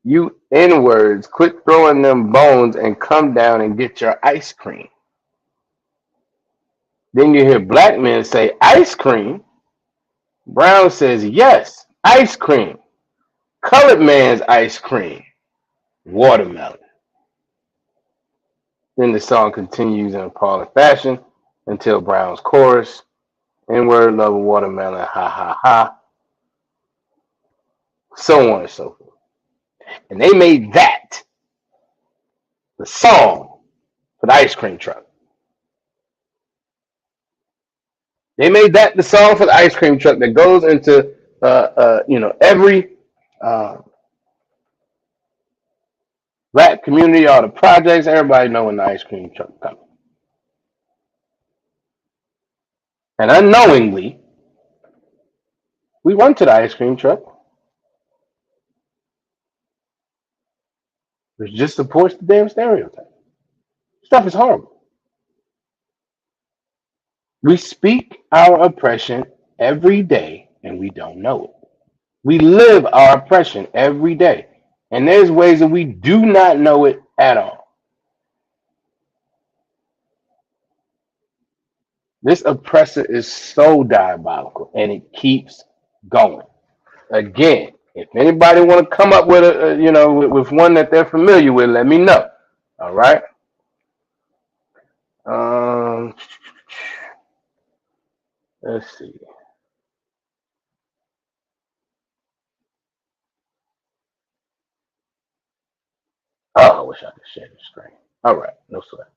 "You N-words, quit throwing them bones and come down and get your ice cream." Then you hear black men say, "Ice cream." Brown says, "Yes, ice cream. Colored man's ice cream. Watermelon." Then the song continues in appalling fashion until Brown's chorus, "N-word, love a watermelon, ha ha ha," so on and so forth. And they made that the song for the ice cream truck. They made that the song for the ice cream truck that goes into every uh, black community, all the projects. Everybody know when the ice cream truck comes. And unknowingly, we run to the ice cream truck, which just supports the damn stereotype. Stuff is horrible. We speak our oppression every day and we don't know it. We live our oppression every day. And there's ways that we do not know it at all. This oppressor is so diabolical and it keeps going. Again, if anybody want to come up with with one that they're familiar with, let me know. All right. Um, let's see. Oh, I wish I could share the screen. All right, no sweat.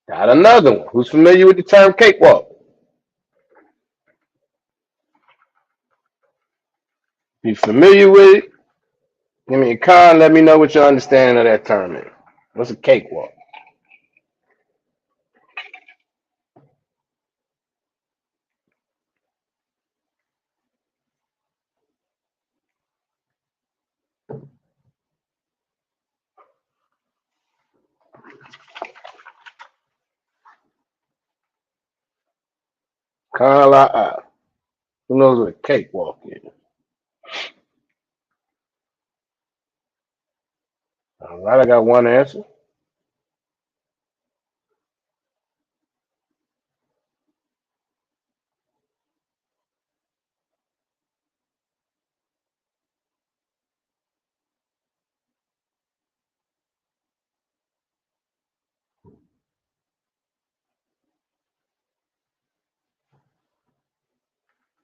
Got another one. Who's familiar with the term cakewalk? If you're familiar with it, give me a con. Let me know what your understanding of that term is. What's a cakewalk? Carla. Who knows what a cakewalk is? All right, I got one answer.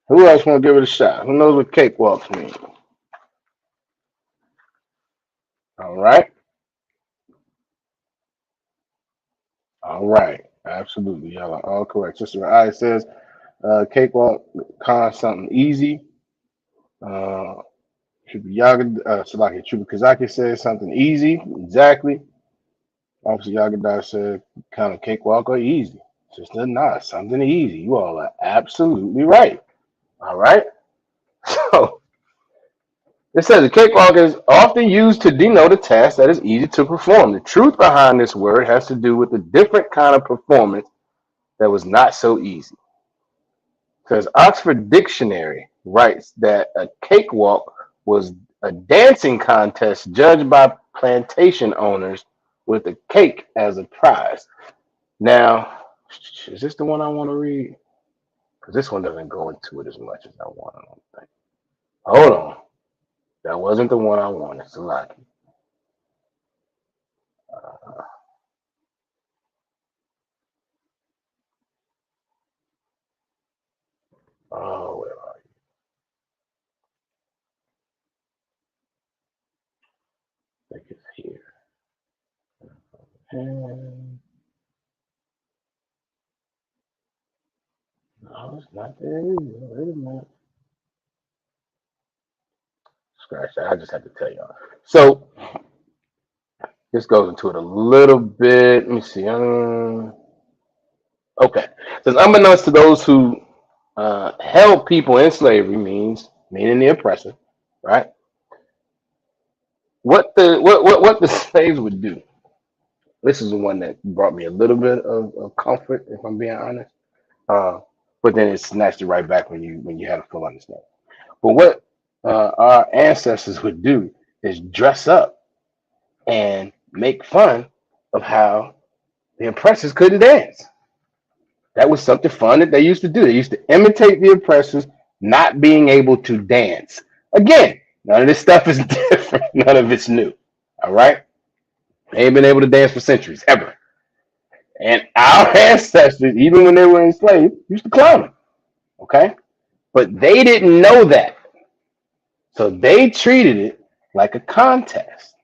Who else want to give it a shot? Who knows what cakewalks mean? All right. All right. Absolutely. Y'all are all correct. Sister I says cakewalk, something easy. Uh, Salaki Chubakazaki says something easy. Exactly. Officer Yagadar said kind of cakewalk or easy. Sister not something easy. You all are absolutely right. All right. So it says a cakewalk is often used to denote a task that is easy to perform. The truth behind this word has to do with a different kind of performance that was not so easy. Because Oxford Dictionary writes that a cakewalk was a dancing contest judged by plantation owners with a cake as a prize. Now, is this the one I want to read? Because this one doesn't go into it as much as I want. I don't think. Hold on. That wasn't the one I wanted. Salaki. Uh, oh, where are you? I think it's here. And, no, it's not there either. Wait a minute. Scratch that. I just have to tell y'all. So this goes into it a little bit. Let me see. Okay. It says, unbeknownst to those who held people in slavery meaning the oppressor, right? What the slaves would do. This is the one that brought me a little bit of comfort, if I'm being honest. Uh, but then it snatched it right back when you had a full understanding. But what our ancestors would do is dress up and make fun of how the oppressors couldn't dance. That was something fun that they used to do. They used to imitate the oppressors not being able to dance. Again, none of this stuff is different. None of it's new. All right? They ain't been able to dance for centuries, ever. And our ancestors, even when they were enslaved, used to clown them. Okay? But they didn't know that. So they treated it like a contest.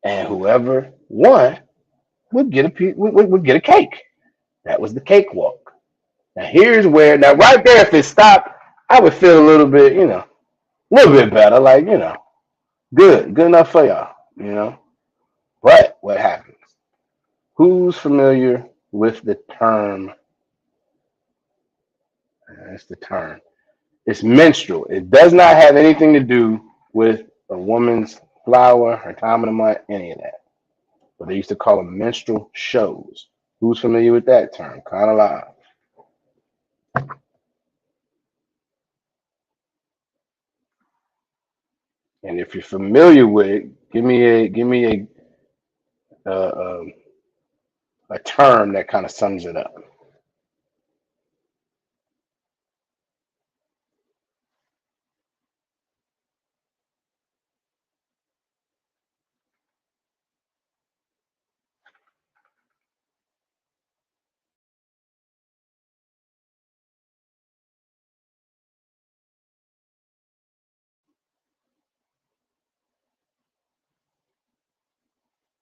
And whoever won would get would get a cake. That was the cakewalk. Now here's where now right there, if it stopped, I would feel a little bit, a little bit better, like good enough for y'all, But what happens? Who's familiar with the term? That's the term. It's menstrual. It does not have anything to do with a woman's flower, her time of the month, any of that. But they used to call them menstrual shows. Who's familiar with that term? Kind of live. And if you're familiar with it, uh, um, a term that kind of sums it up.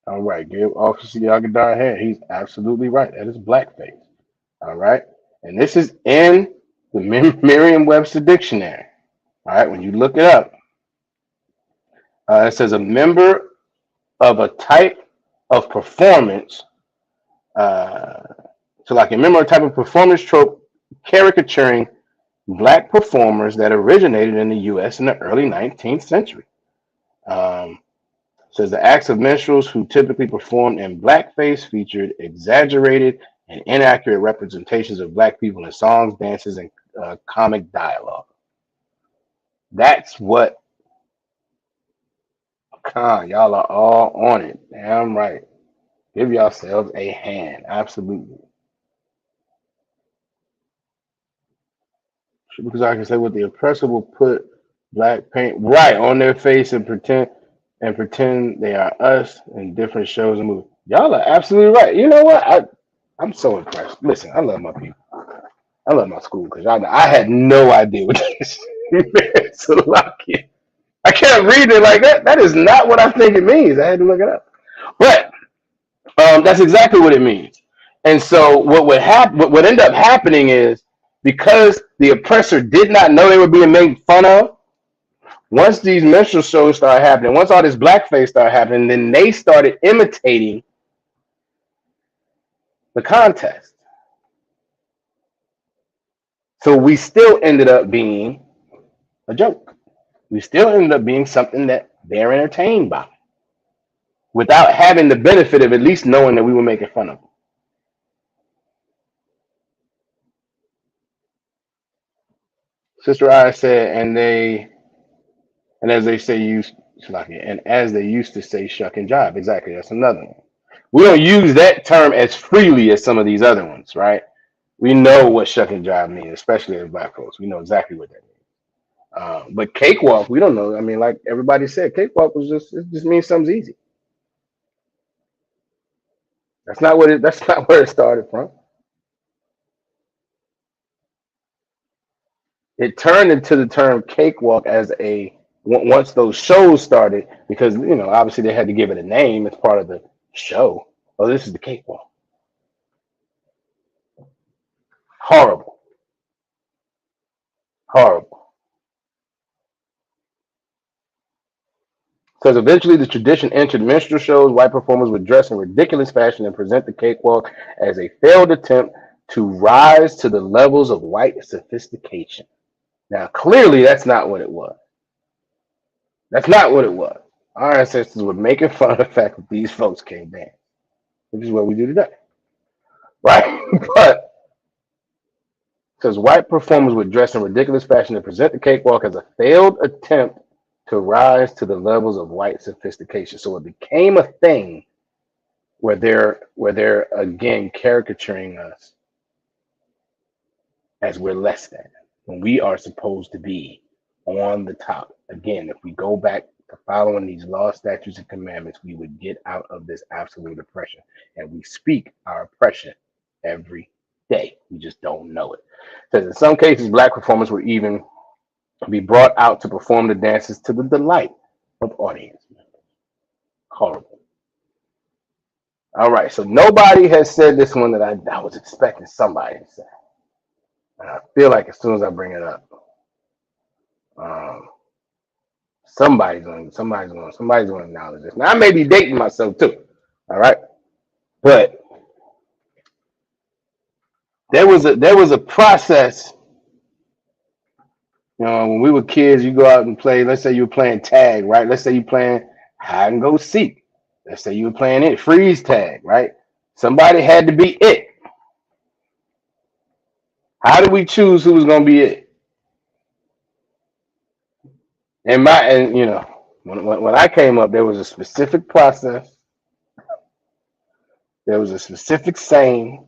All right, give Officer Yagadar a hand. He's absolutely right. That is blackface. All right, and this is in the Merriam-Webster dictionary. All right, when you look it up, it says a member of a type of performance. Uh, so, like a member of a type of performance trope caricaturing black performers that originated in the U.S. in the early 19th century. Um, Says the acts of minstrels who typically performed in blackface featured exaggerated and inaccurate representations of black people in songs, dances, and comic dialogue. That's what, y'all are all on it. Damn right. Give yourselves a hand. Absolutely. Because I can say what the oppressor will put black paint right on their face and pretend they are us in different shows and movies. Y'all are absolutely right. You know what? I'm so impressed. Listen, I love my people. I love my school because I had no idea what this Slovakia. I can't read it like that. That is not what I think it means. I had to look it up. But that's exactly what it means. And so what would happen? What would end up happening is because the oppressor did not know they were being made fun of. Once these minstrel shows started happening, once all this blackface started happening, then they started imitating the contest. So we still ended up being a joke. We still ended up being something that they're entertained by without having the benefit of at least knowing that we were making fun of them. Sister I said, and as they say, and as they used to say, shuck and jive. Exactly. That's another one. We don't use that term as freely as some of these other ones, right? We know what shuck and jive means, especially as black folks. We know exactly what that means. But cakewalk, we don't know. I mean, like everybody said, cakewalk it just means something's easy. That's not where it started from. It turned into the term cakewalk as once those shows started because obviously they had to give it a name. It's part of the show. Oh, this is the cakewalk. Horrible, horrible. Because eventually the tradition entered minstrel shows. White performers would dress in ridiculous fashion and present the cakewalk as a failed attempt to rise to the levels of white sophistication. Now, clearly, that's not what it was. That's not what it was. Our ancestors were making fun of the fact that these folks can't dance, which is what we do today, right? But because white performers would dress in ridiculous fashion and present the cakewalk as a failed attempt to rise to the levels of white sophistication. So it became a thing where they're again caricaturing us as we're less than when we are supposed to be on the top. Again, if we go back to following these laws, statutes, and commandments, we would get out of this absolute oppression. And we speak our oppression every day. We just don't know it. Because in some cases, black performers would even be brought out to perform the dances to the delight of audience members. Horrible. All right, so nobody has said this one that I was expecting somebody to say. And I feel like as soon as I bring it up, um, somebody's going to acknowledge this. Now I may be dating myself too. All right, but there was a process. When we were kids, you go out and play. Let's say you were playing tag, right? Let's say you playing hide and go seek. Let's say you were playing it freeze tag, right? Somebody had to be it. How did we choose who was going to be it? When I came up, there was a specific process. There was a specific saying.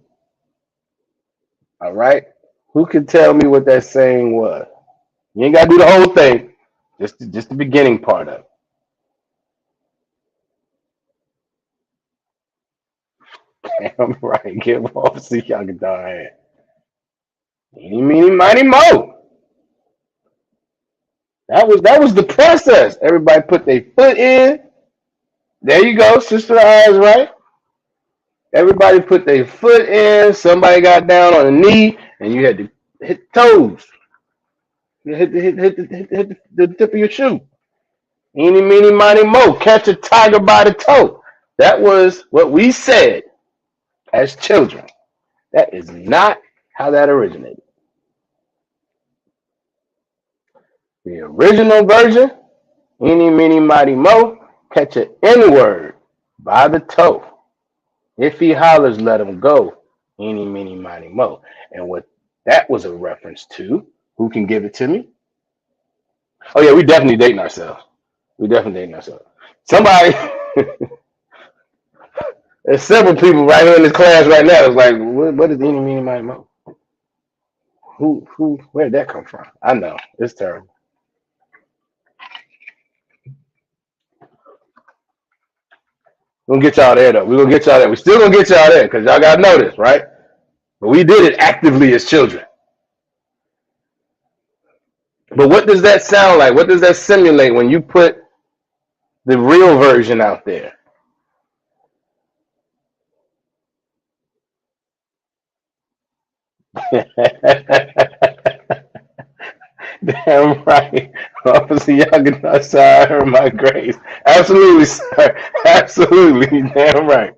All right, who could tell me what that saying was? You ain't got to do the whole thing, just the beginning part of it. Damn right, give off, see y'all can darn hand. Eeny, meeny, miny, mo. That was the process. Everybody put their foot in. There you go, sister eyes, right? Everybody put their foot in. Somebody got down on a knee, and you had to hit the toes. You hit the tip of your shoe. Eeny, meeny, miny, mo. Catch a tiger by the toe. That was what we said as children. That is not how that originated. The original version, eeny, meeny, miny, mo, catch an N word by the toe. If he hollers, let him go. Eeny, meeny, miny, mo. And what that was a reference to, who can give it to me? Oh yeah, we definitely dating ourselves. We definitely dating ourselves. Somebody, there's several people right here in this class right now. It's like, what is eeny, meeny, miny, mo? Where did that come from? I know it's terrible. We're gonna get y'all there though. We're gonna get y'all there. We still gonna get y'all there because y'all gotta know this, right? But we did it actively as children. But what does that sound like? What does that simulate when you put the real version out there? Damn right. Officer Young outside her my grace. Absolutely, sir. Absolutely. Damn right.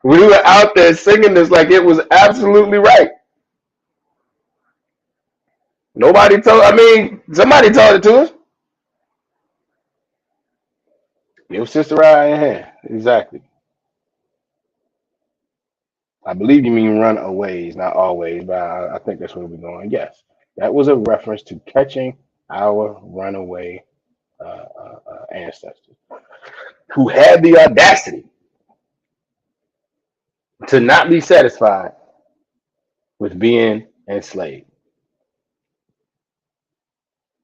We were out there singing this like it was absolutely right. Nobody told, I mean, somebody told it to us. Your sister right in here. Exactly. I believe you mean runaways, not always, but I think that's where we're going. Yes. That was a reference to catching our runaway ancestors who had the audacity to not be satisfied with being enslaved.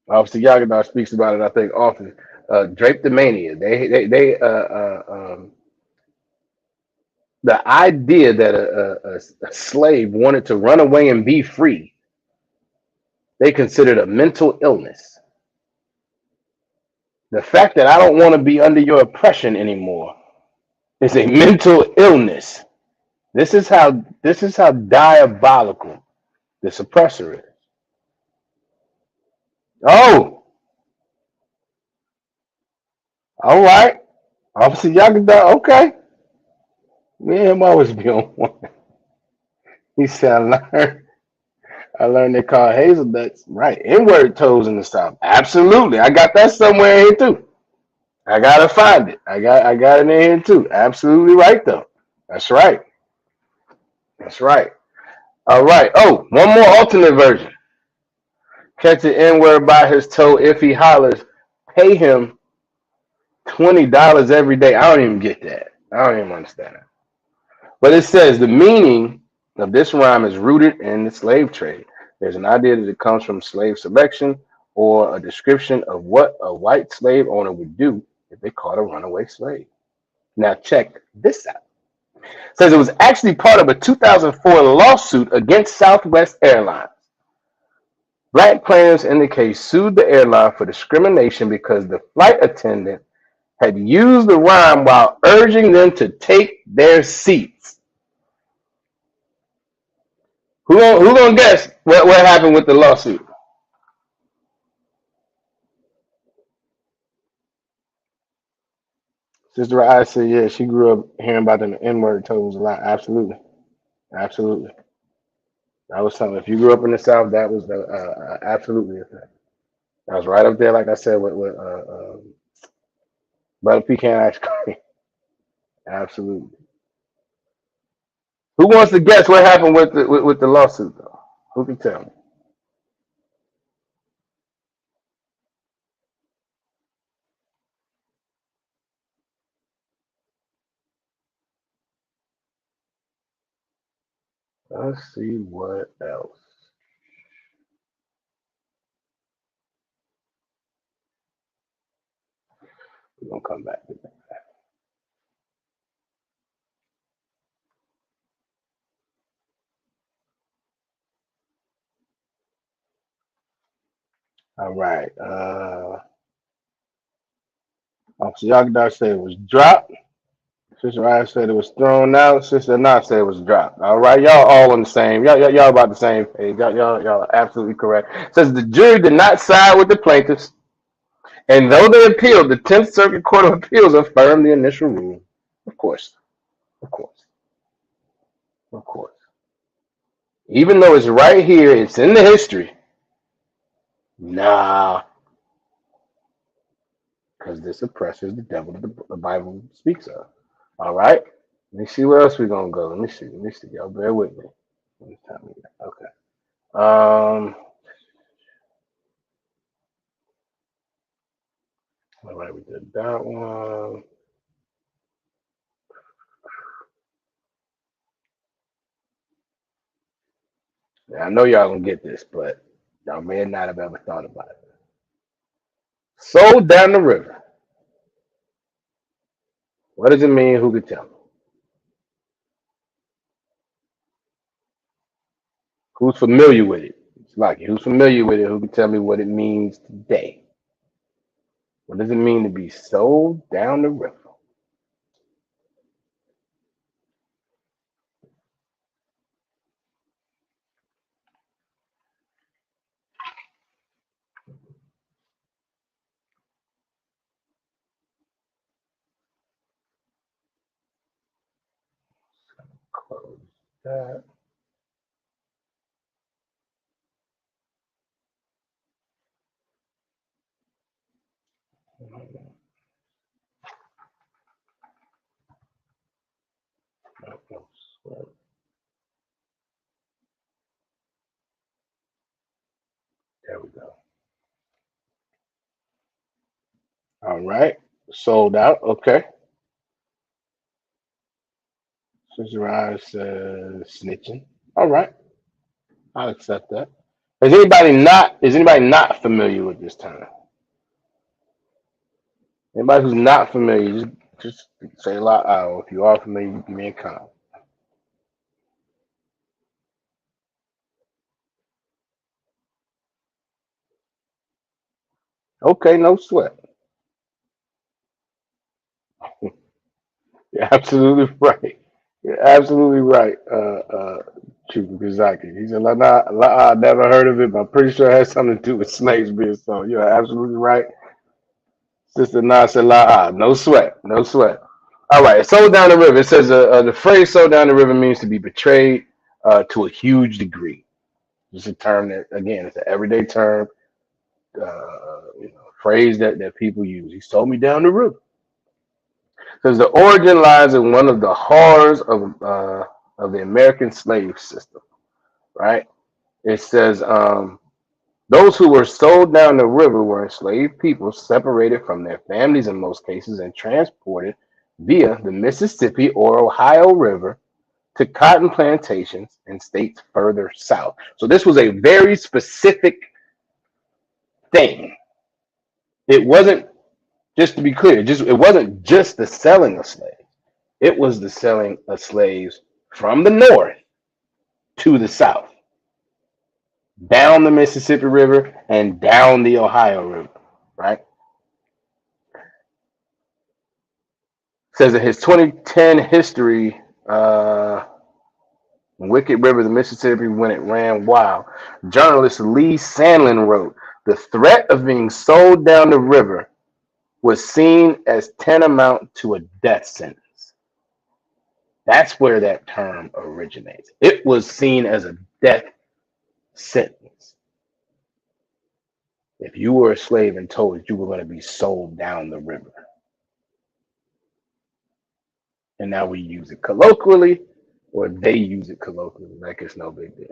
Officer Yagadar speaks about it, I think, often. Drapetomania. The idea that a slave wanted to run away and be free, they considered a mental illness. The fact that I don't want to be under your oppression anymore is a mental illness. This is how diabolical this oppressor is. Oh, all right. Officer Yagadar, okay. Me and him always be on one. He said, I learned they call hazelnuts. Right. N-word toes in the South. Absolutely. I got that somewhere in here too. I gotta find it. I got it in here too. Absolutely right though. That's right. That's right. All right. Oh, one more alternate version. Catch the N-word by his toe if he hollers. Pay him $20 every day. I don't even get that. I don't even understand that. But it says the meaning of this rhyme is rooted in the slave trade. There's an idea that it comes from slave selection or a description of what a white slave owner would do if they caught a runaway slave. Now check this out. It says it was actually part of a 2004 lawsuit against Southwest Airlines. Black plaintiffs in the case sued the airline for discrimination because the flight attendant had used the rhyme while urging them to take their seats. Who gonna guess what happened with the lawsuit? Sister I said, yeah, she grew up hearing about them N-word toes a lot. Absolutely, absolutely. That was something. If you grew up in the South, that was absolutely a thing. That was right up there, like I said, with butter pecan ice cream. Absolutely. Who wants to guess what happened with the lawsuit though? Who can tell me? Let's see what else. We're gonna come back to that. All right. Officer Yagdar said it was dropped. Sister Ryan said it was thrown out. Sister Not said it was dropped. All right, y'all all on the same. Y'all about the same page. Y'all are absolutely correct. It says the jury did not side with the plaintiffs, and though they appealed, the Tenth Circuit Court of Appeals affirmed the initial ruling. Of course, of course, of course. Even though it's right here, it's in the history. Nah, because this oppressor is the devil that the Bible speaks of. All right. Let me see where else we're gonna go. Let me see. Let me see. Y'all bear with me. What time we got? Okay. All right, we did that one. Yeah, I know y'all gonna get this, but y'all may not have ever thought about it. Sold down the river. What does it mean? Who could tell me? Who's familiar with it? It's like who's familiar with it? Who can tell me what it means today? What does it mean to be sold down the river? Close that. There we go. All right. Sold out. Okay. Sister Eyes says snitching. All right. I'll accept that. Is anybody not familiar with this term? Anybody who's not familiar, just say a lot out. Or if you are familiar, give me a comment. Okay, no sweat. You're absolutely right. You're absolutely right. Chukuzaki. He said, I never heard of it, but I'm pretty sure it has something to do with slaves being sold. You're absolutely right. Sister Na said, no sweat, no sweat. All right, sold down the river. It says the phrase sold down the river means to be betrayed to a huge degree. It's a term that, again, it's an everyday term, phrase that people use. He sold me down the river. Because the origin lies in one of the horrors of the American slave system, right? It says those who were sold down the river were enslaved people separated from their families in most cases and transported via the Mississippi or Ohio River to cotton plantations in states further south. So this was a very specific thing. It wasn't, just to be clear, it wasn't just the selling of slaves. It was the selling of slaves from the north to the south, down the Mississippi River and down the Ohio River, right? Says in his 2010 history, Wicked River, the Mississippi, when it ran wild, journalist Lee Sandlin wrote, the threat of being sold down the river was seen as tantamount to a death sentence. That's where that term originates. It was seen as a death sentence. If you were a slave and told that you were going to be sold down the river. And now we use it colloquially, or they use it colloquially, like it's no big deal.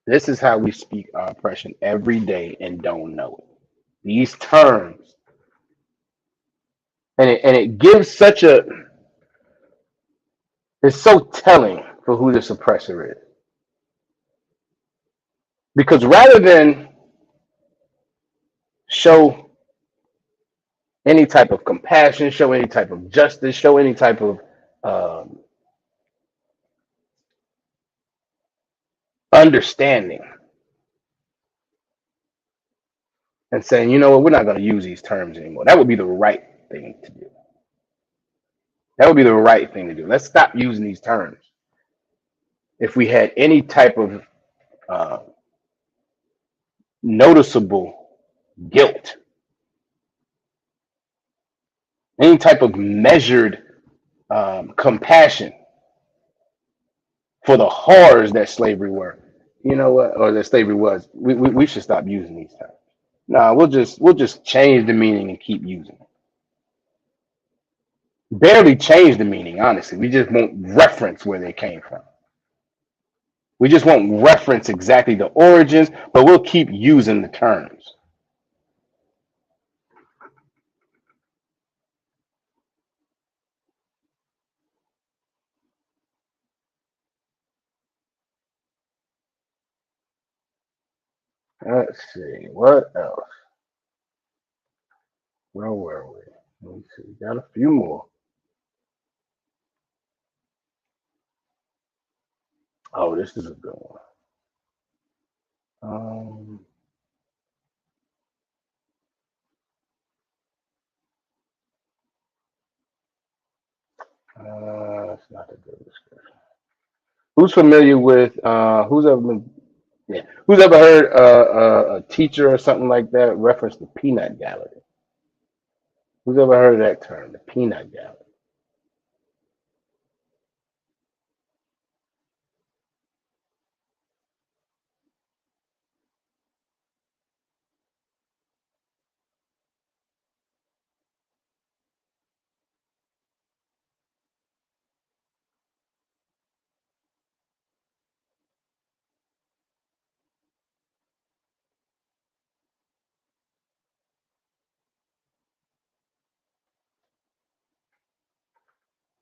This is how we speak our oppression every day and don't know it. These terms, and it gives such a, it's so telling for who this oppressor is. Because rather than show any type of compassion, show any type of justice, show any type of um, understanding, and saying, you know what, we're not going to use these terms anymore. That would be the right thing to do. That would be the right thing to do. Let's stop using these terms. If we had any type of uh, noticeable guilt, any type of measured compassion for the horrors that slavery were, you know what, or that slavery was, we should stop using these terms. No, we'll just change the meaning and keep using it. barely change the meaning, honestly. We just won't reference where they came from. We just won't reference exactly the origins, but we'll keep using the terms. Let's see. What else? Where were we? Let me see. Got a few more. Oh, this is a good one. Um, that's not a good description. Who's familiar with, who's ever been, yeah, who's ever heard a teacher or something like that reference the peanut gallery? Who's ever heard of that term, the peanut gallery?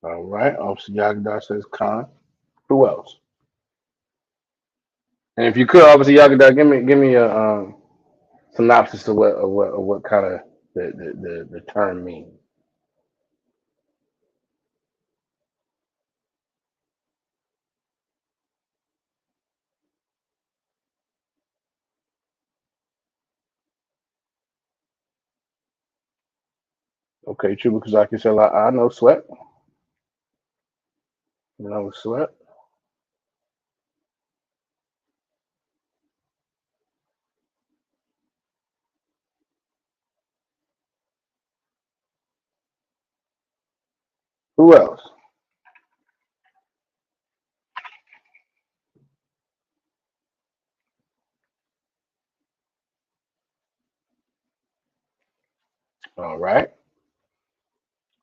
All right. Officer Yagadar says Khan. Who else? And if you could, Officer Yagadar, give me a synopsis of what kind of the term means. Okay, Chuba Kazaki said, I know sweat. You know sweat. Who else? All right.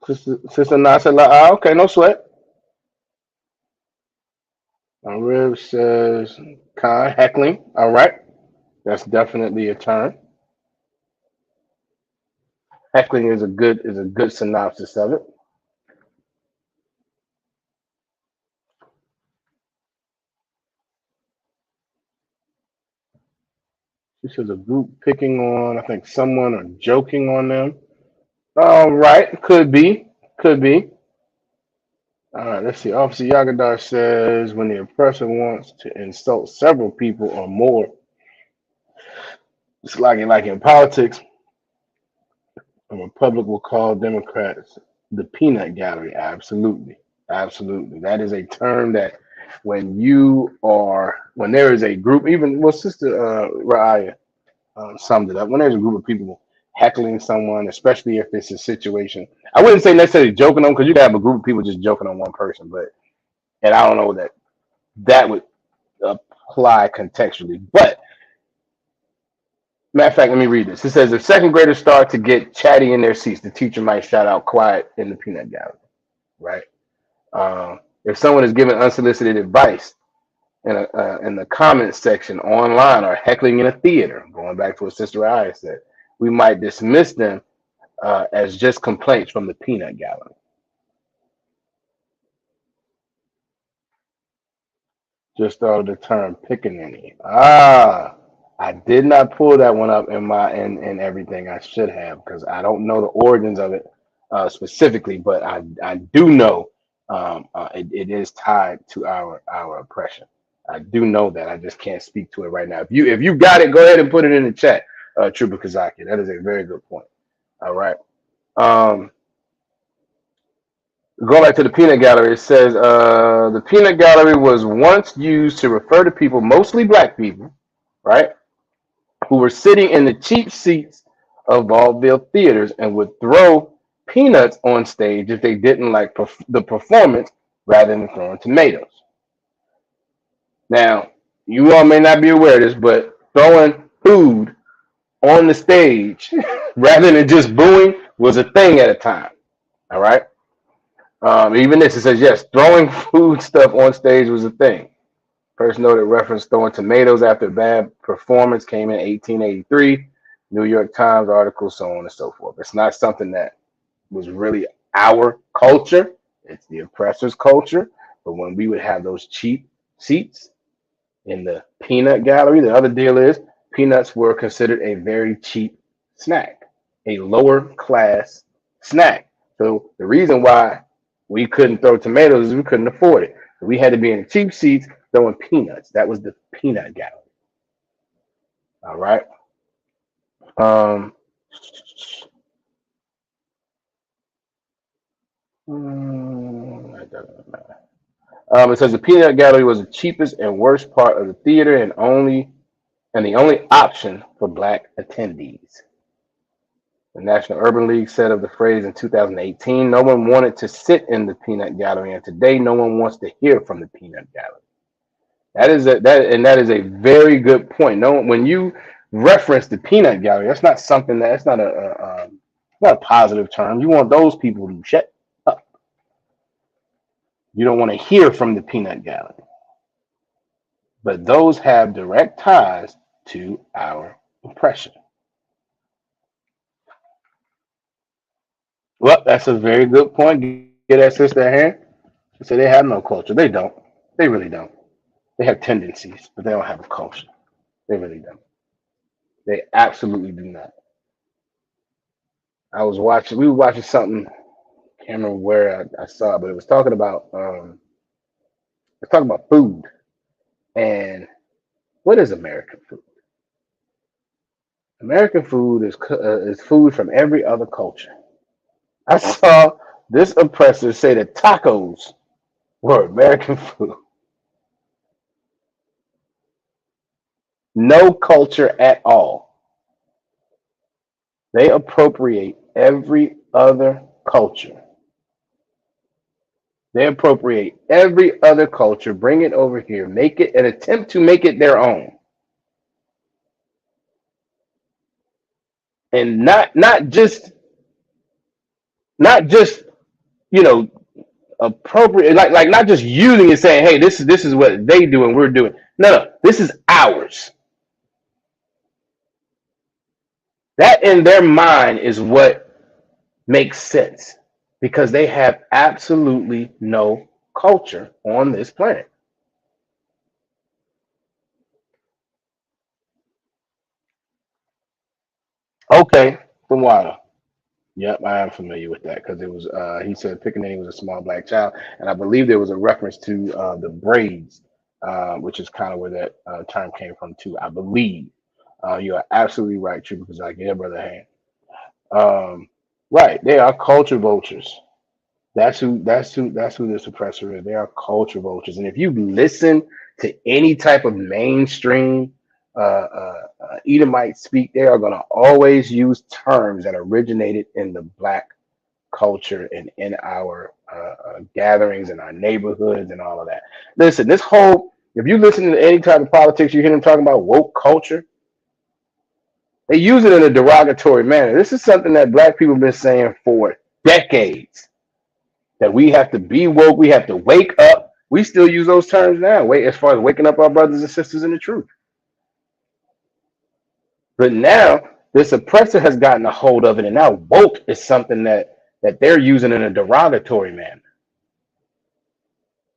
Sister Nasa, okay, no sweat. Rib says Khan heckling. All right, that's definitely a term. Heckling is a good synopsis of it. She says a group picking on, I think, someone or joking on them. All right, could be. All right, let's see. Officer Yagadar says when the oppressor wants to insult several people or more, it's like in politics, a republic will call Democrats the peanut gallery. Absolutely, absolutely. That is a term that when there is a group, even well, Sister Raya summed it up. When there's a group of people heckling someone, especially if it's a situation, I wouldn't say necessarily joking on because you can have a group of people just joking on one person, but and I don't know that would apply contextually. But matter of fact, let me read this. It says if second graders start to get chatty in their seats, the teacher might shout out quiet in the peanut gallery, right? If someone is giving unsolicited advice in the comments section online or heckling in a theater, going back to what Sister I said, we might dismiss them as just complaints from the peanut gallery. Just thought of the term pickaninny. I did not pull that one up in everything. I should have because I don't know the origins of it specifically, but I do know it is tied to our oppression. I do know that. I just can't speak to it right now. If you got it, go ahead and put it in the chat, Trooper Kazaki. That is a very good point. All right. Um, Going back to the peanut gallery, it says the peanut gallery was once used to refer to people, mostly black people, right, who were sitting in the cheap seats of vaudeville theaters and would throw peanuts on stage if they didn't like the performance rather than throwing tomatoes. Now, you all may not be aware of this, but throwing food on the stage rather than just booing was a thing at a time. All right. Even this, it says, yes, throwing food stuff on stage was a thing. First noted reference throwing tomatoes after a bad performance came in 1883. New York Times article, so on and so forth. It's not something that was really our culture. It's the oppressor's culture. But when we would have those cheap seats in the peanut gallery, the other deal is peanuts were considered a very cheap snack, a lower class snack. So the reason why we couldn't throw tomatoes is we couldn't afford it. So we had to be in the cheap seats throwing peanuts. That was the peanut gallery. All right. Um, it doesn't matter. It says the peanut gallery was the cheapest and worst part of the theater and the only option for black attendees. The National Urban League said of the phrase in 2018, no one wanted to sit in the peanut gallery, and today no one wants to hear from the peanut gallery. That is a very good point. No, when you reference the peanut gallery, that's not something that's not a positive term. You want those people to shut up. You don't want to hear from the peanut gallery, but those have direct ties to our oppression. Well, that's a very good point. Get that sister a hand. So they have no culture. They don't. They really don't. They have tendencies, but they don't have a culture. They really don't. They absolutely do not. We were watching something, can't remember where I saw it, but it was talking about food and what is American food? American food is food from every other culture. I saw this oppressor say that tacos were American food. No culture at all. They appropriate every other culture. They appropriate every other culture, bring it over here, make it an attempt to make it their own. And not just you know appropriate like not just using it saying, hey, this is what they do and we're doing. No, this is ours. That in their mind is what makes sense because they have absolutely no culture on this planet. Okay, the water. Yep, I am familiar with that because it was he said Pickaninny was a small black child, and I believe there was a reference to the braids, which is kind of where that term came from too. I believe you are absolutely right, True, because I get brother hand. Um, right, they are culture vultures. That's who this oppressor is. They are culture vultures, and if you listen to any type of mainstream Edomite speak, they are going to always use terms that originated in the black culture and in our gatherings and our neighborhoods and all of that. Listen, if you listen to any type of politics, you hear them talking about woke culture. They use it in a derogatory manner. This is something that black people have been saying for decades that we have to be woke, we have to wake up. We still use those terms now. Wait, as far as waking up our brothers and sisters in the truth. But now this oppressor has gotten a hold of it, and now woke is something that they're using in a derogatory manner.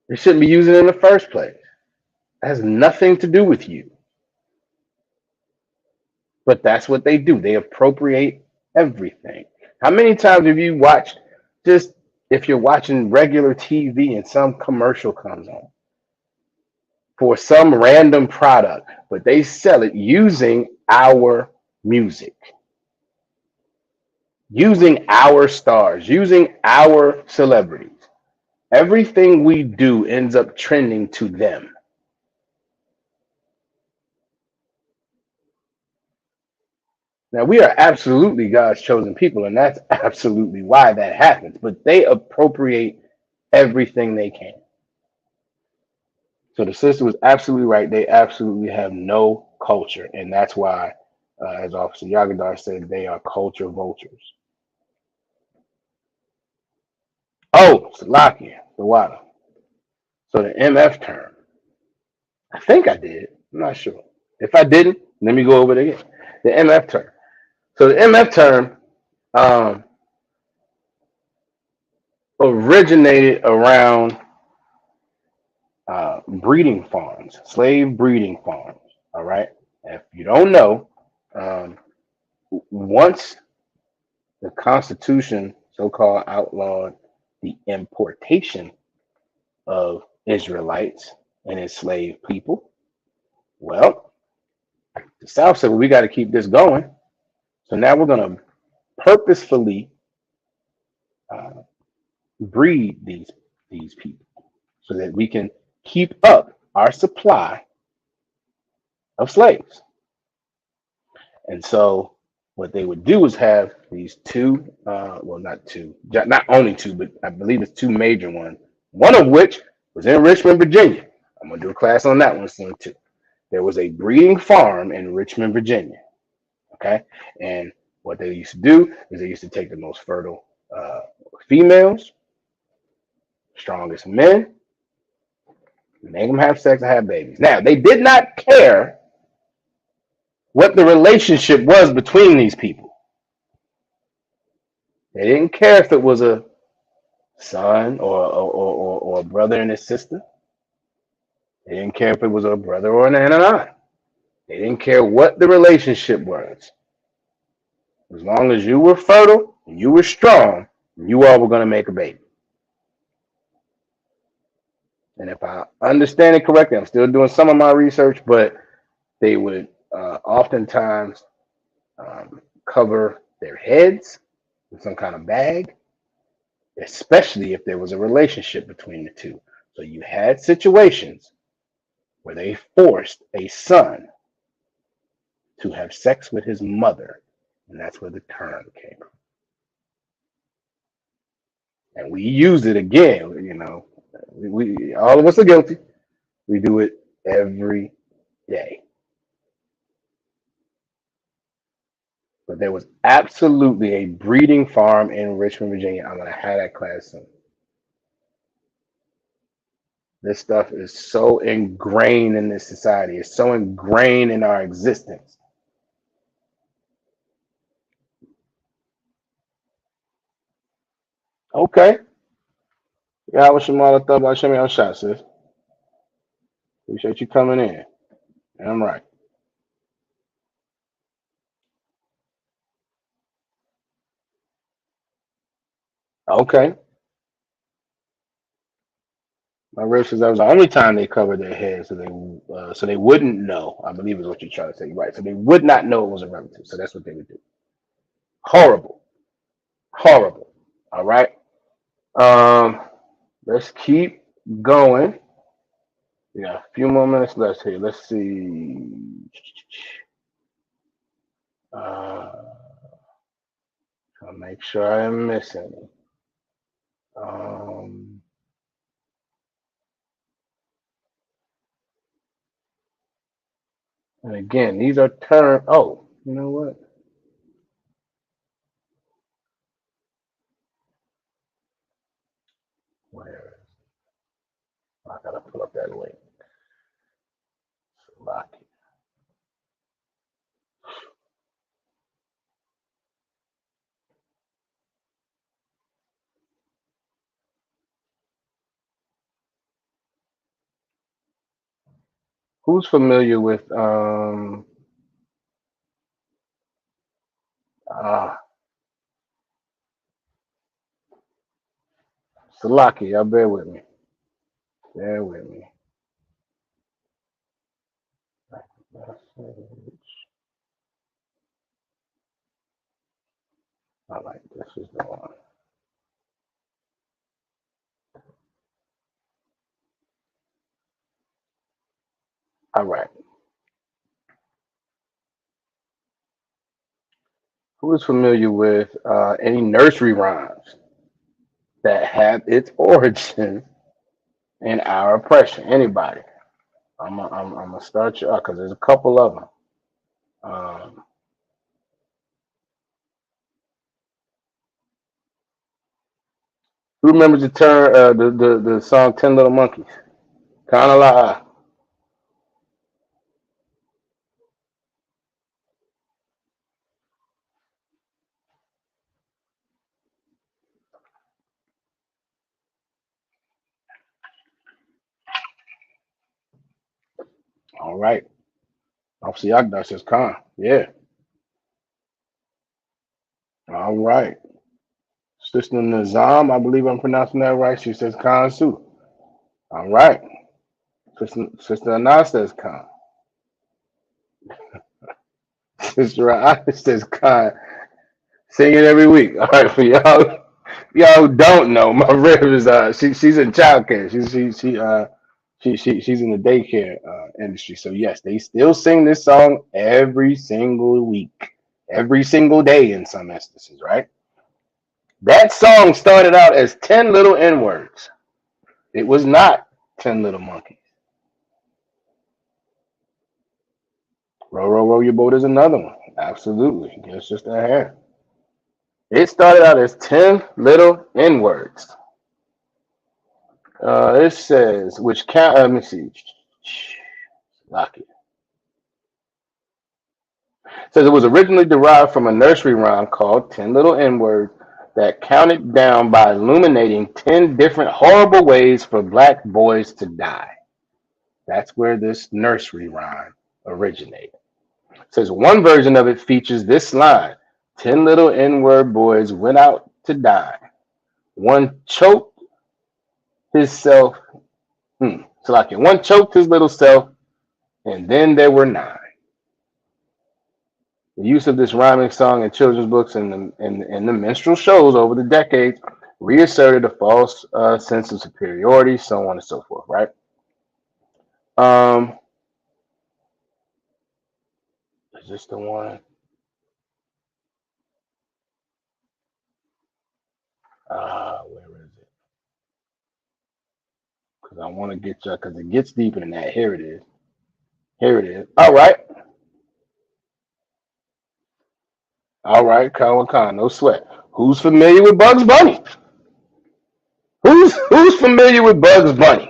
They shouldn't be using it in the first place. It has nothing to do with you. But that's what they do. They appropriate everything. How many times have you watched just if you're watching regular TV and some commercial comes on for some random product, but they sell it using our music, using our stars, using our celebrities. Everything we do ends up trending to them. Now, we are absolutely God's chosen people, and that's absolutely why that happens. But they appropriate everything they can. So the sister was absolutely right. They absolutely have no culture, and that's why, as Officer Yagadar said, they are culture vultures. Oh, Salakia, the water. So the MF term. I think I did. I'm not sure. If I didn't, let me go over it again. The MF term. So the MF term um, originated around breeding farms, slave breeding farms. All right. If you don't know, um, once the Constitution so-called outlawed the importation of Israelites and enslaved people, well, the South said, well, we got to keep this going. So now we're going to purposefully uh, breed these people so that we can keep up our supply of slaves. And so what they would do is have these two, well, not two, not only two, but I believe it's two major ones. One of which was in Richmond, Virginia. I'm gonna do a class on that one soon too. There was a breeding farm in Richmond, Virginia. Okay, and what they used to do is they used to take the most fertile females, strongest men, make them have sex and have babies. Now they did not care what the relationship was between these people. They didn't care if it was a son or a brother and his sister. They didn't care if it was a brother or an aunt and aunt. They didn't care what the relationship was. As long as you were fertile and you were strong, you all were going to make a baby. And if I understand it correctly, I'm still doing some of my research, but they would oftentimes cover their heads in some kind of bag, especially if there was a relationship between the two. So you had situations where they forced a son to have sex with his mother, and that's where the term came from. And we use it again. We all of us are guilty. We do it every day. But there was absolutely a breeding farm in Richmond, Virginia. I'm gonna have that class soon. This stuff is so ingrained in this society. It's so ingrained in our existence. Okay. Yeah, I was Shamala thought about Shimmy shot, sis. Appreciate you coming in. And I'm right. Okay. My rib says that was the only time they covered their head, so they wouldn't know. I believe is what you're trying to say, right? So they would not know it was a relative. So that's what they would do. Horrible, horrible. All right. Um, let's keep going. Yeah, a few more minutes left here. Let's see. Uh, I'll make sure I am missing. Um, and again, these are terms. Oh, you know what? Where? I gotta pull up that link. Lock it. Who's familiar with uh Salaki? Y'all bear with me. Bear with me. All right, this is the one. All right. Who is familiar with any nursery rhymes that have its origin in our oppression? Anybody? I'm gonna start you because there's a couple of them. Um, Who remembers the song Ten Little Monkeys? Kinda la. All right. Officer Yagdar says Khan. Yeah. All right. Sister Nazam, I believe I'm pronouncing that right. She says Khan too. All right. Sister Anas says Khan. Sister Anas says Khan. Sing it every week. All right, for y'all who don't know, my rib is she's in childcare. She's in the daycare industry. So yes, they still sing this song every single week, every single day in some instances, right? That song started out as 10 little N words. It was not 10 little monkeys. Row, row, row your boat is another one. Absolutely. Guess just a hair. It started out as 10 little N words. It says, which count, let me see. Lock it. It says it was originally derived from a nursery rhyme called 10 Little N Words that counted down by illuminating 10 different horrible ways for black boys to die. That's where this nursery rhyme originated. It says one version of it features this line: 10 little N word boys went out to die. One choked himself. So like one choked his little self, and then there were nine. The use of this rhyming song in children's books and the minstrel shows over the decades reasserted a false sense of superiority, so on and so forth, right? Um, is this the one? Where is it? Because I want to get you, because it gets deeper than that. Here it is. Here it is. All right. All right, Kawakan, no sweat. Who's familiar with Bugs Bunny? Who's familiar with Bugs Bunny?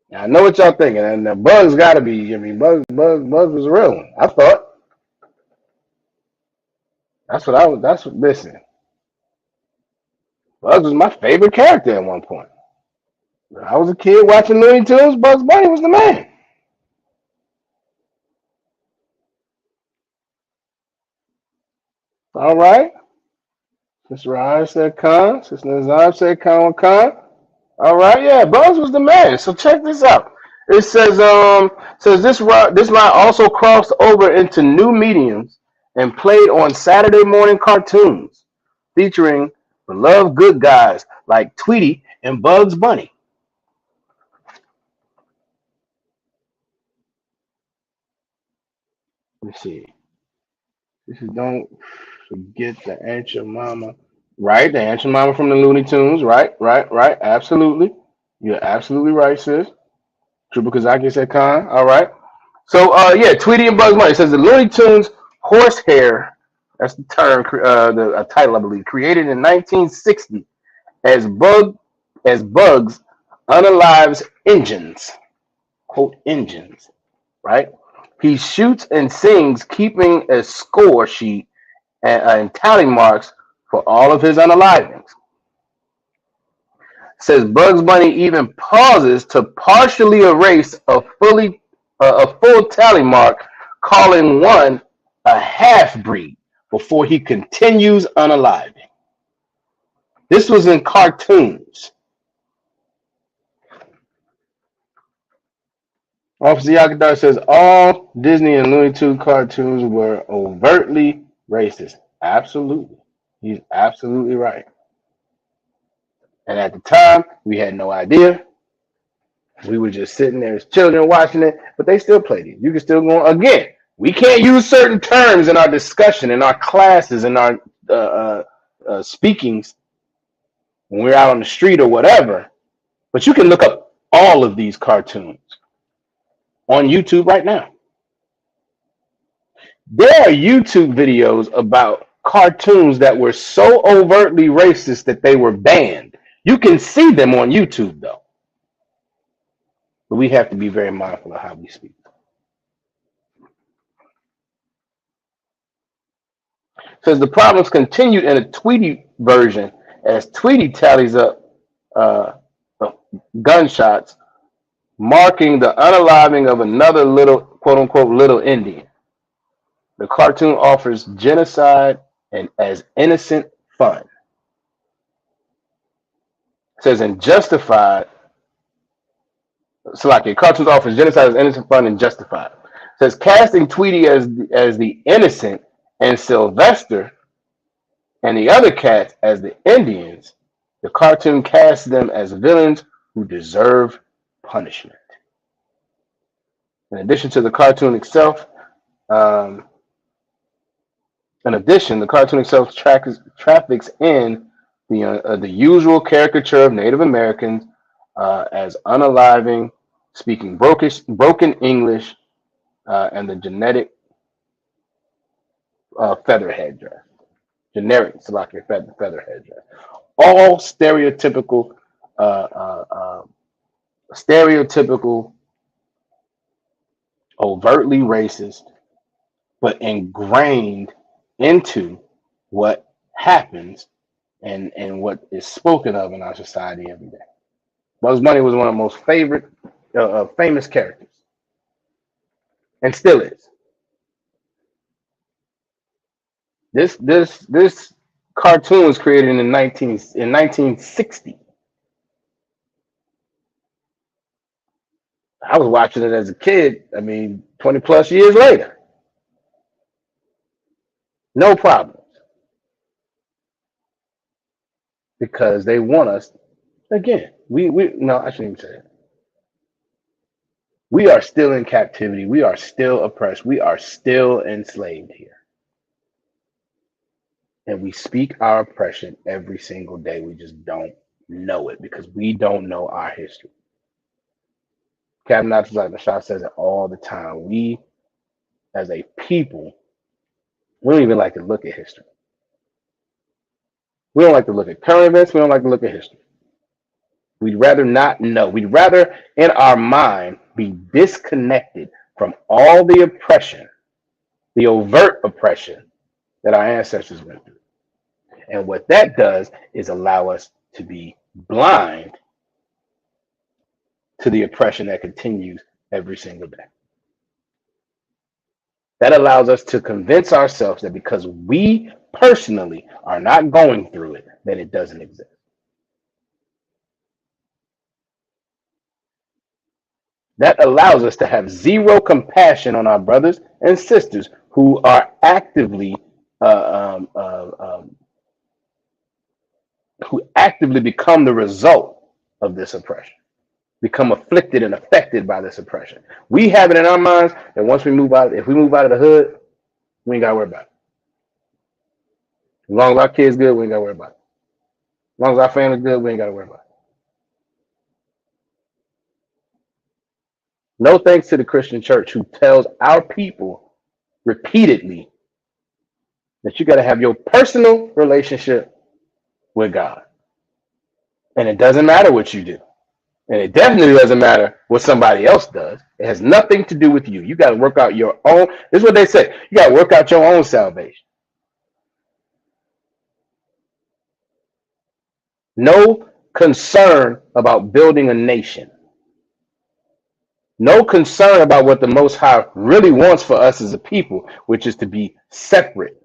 Now, I know what y'all thinking, and the Bugs got to be. I mean, Bugs was a real one. I thought that's what I was. That's what. Listen, Bugs was my favorite character at one point. When I was a kid watching Looney Tunes, Bugs Bunny was the man. All right, Sister Ryan said Khan. Sister Nazar said Khan. All right, yeah, Bugs was the man. So check this out. It says this line also crossed over into new mediums and played on Saturday morning cartoons, featuring beloved good guys like Tweety and Bugs Bunny. Let's see. This is don't forget the Ancient Mama. Right, the Ancient Mama from the Looney Tunes. Right. Absolutely. You're absolutely right, sis. Trooper Kazaki said Khan. All right. So yeah, Tweety and Bugs Bunny. It says the Looney Tunes horsehair. That's the term, the a title I believe, created in 1960 as Bugs unalives engines, quote engines, right? He shoots and sings, keeping a score sheet and tally marks for all of his unalivings. Says Bugs Bunny even pauses to partially erase a full tally mark, calling one a half breed before he continues unaliving. This was in cartoons. Officer Yakadar says all Disney and Looney Tunes cartoons were overtly racist. Absolutely. He's absolutely right. And at the time, we had no idea. We were just sitting there as children watching it, but they still played it. You can still go on. Again, we can't use certain terms in our discussion, in our classes, in our speakings when we're out on the street or whatever. But you can look up all of these cartoons on YouTube right now. There are YouTube videos about cartoons that were so overtly racist that they were banned. You can see them on YouTube though, but we have to be very mindful of how we speak. Says the problems continued in a Tweety version as Tweety tallies up uh, gunshots, marking the unaliving of another little quote unquote little Indian. The cartoon offers genocide and as innocent fun. It says in Justified, so like it cartoons offers genocide as innocent fun and justified. It says casting Tweety as the innocent and Sylvester and the other cats as the Indians, the cartoon casts them as villains who deserve punishment. In addition to the cartoon itself, um, the cartoon itself traffics in the usual caricature of Native Americans as unaliving, speaking broken English, and the genetic feather headdress, generic Slovakian feather headdress. All uh, uh, uh, stereotypical, overtly racist, but ingrained into what happens and what is spoken of in our society every day. Bugs Bunny was one of the most famous characters, and still is. This cartoon was created in 1960. I was watching it as a kid. I mean, 20 plus years later, no problems because they want us again. We no, I shouldn't even say it. We are still in captivity. We are still oppressed. We are still enslaved here. And we speak our oppression every single day. We just don't know it because we don't know our history. Captain Shah says it all the time. We, as a people, we don't even like to look at history. We don't like to look at current events. We don't like to look at history. We'd rather not know. We'd rather, in our mind, be disconnected from all the oppression, the overt oppression that our ancestors went through. And what that does is allow us to be blind to the oppression that continues every single day. That allows us to convince ourselves that because we personally are not going through it, that it doesn't exist. That allows us to have zero compassion on our brothers and sisters who are actively who actively become the result of this oppression, become afflicted and affected by this oppression. We have it in our minds that once we move out, if we move out of the hood, we ain't got to worry about it. As long as our kids good, we ain't got to worry about it. As long as our family's good, we ain't got to worry about it. No thanks to the Christian church who tells our people repeatedly that you got to have your personal relationship with God. And it doesn't matter what you do. And it definitely doesn't matter what somebody else does. It has nothing to do with you. You got to work out your own. This is what they say. You got to work out your own salvation. No concern about building a nation. No concern about what the Most High really wants for us as a people, which is to be separate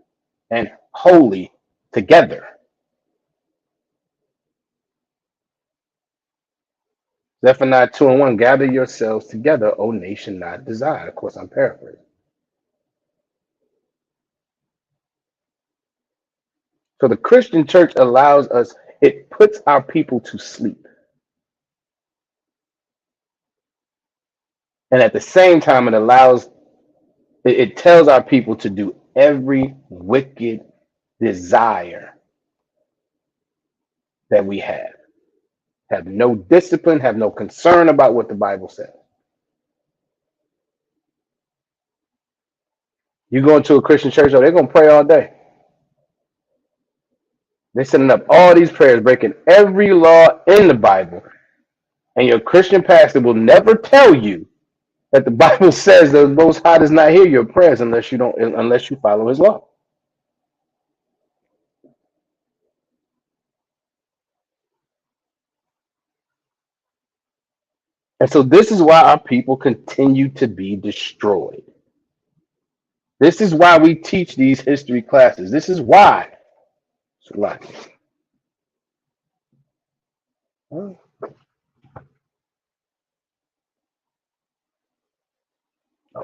and holy together. Zephaniah 2:1, gather yourselves together, O nation not desired. Of course, I'm paraphrasing. So the Christian church allows us, it puts our people to sleep. And at the same time, it tells our people to do every wicked desire that we have no discipline, have no concern about what the Bible says. You go into a Christian church, they're going to pray all day. They're setting up all these prayers, breaking every law in the Bible, and your Christian pastor will never tell you that the Bible says the Most High does not hear your prayers unless you follow His law. And so this is why our people continue to be destroyed. This is why we teach these history classes. This is why. Salaki. Oh,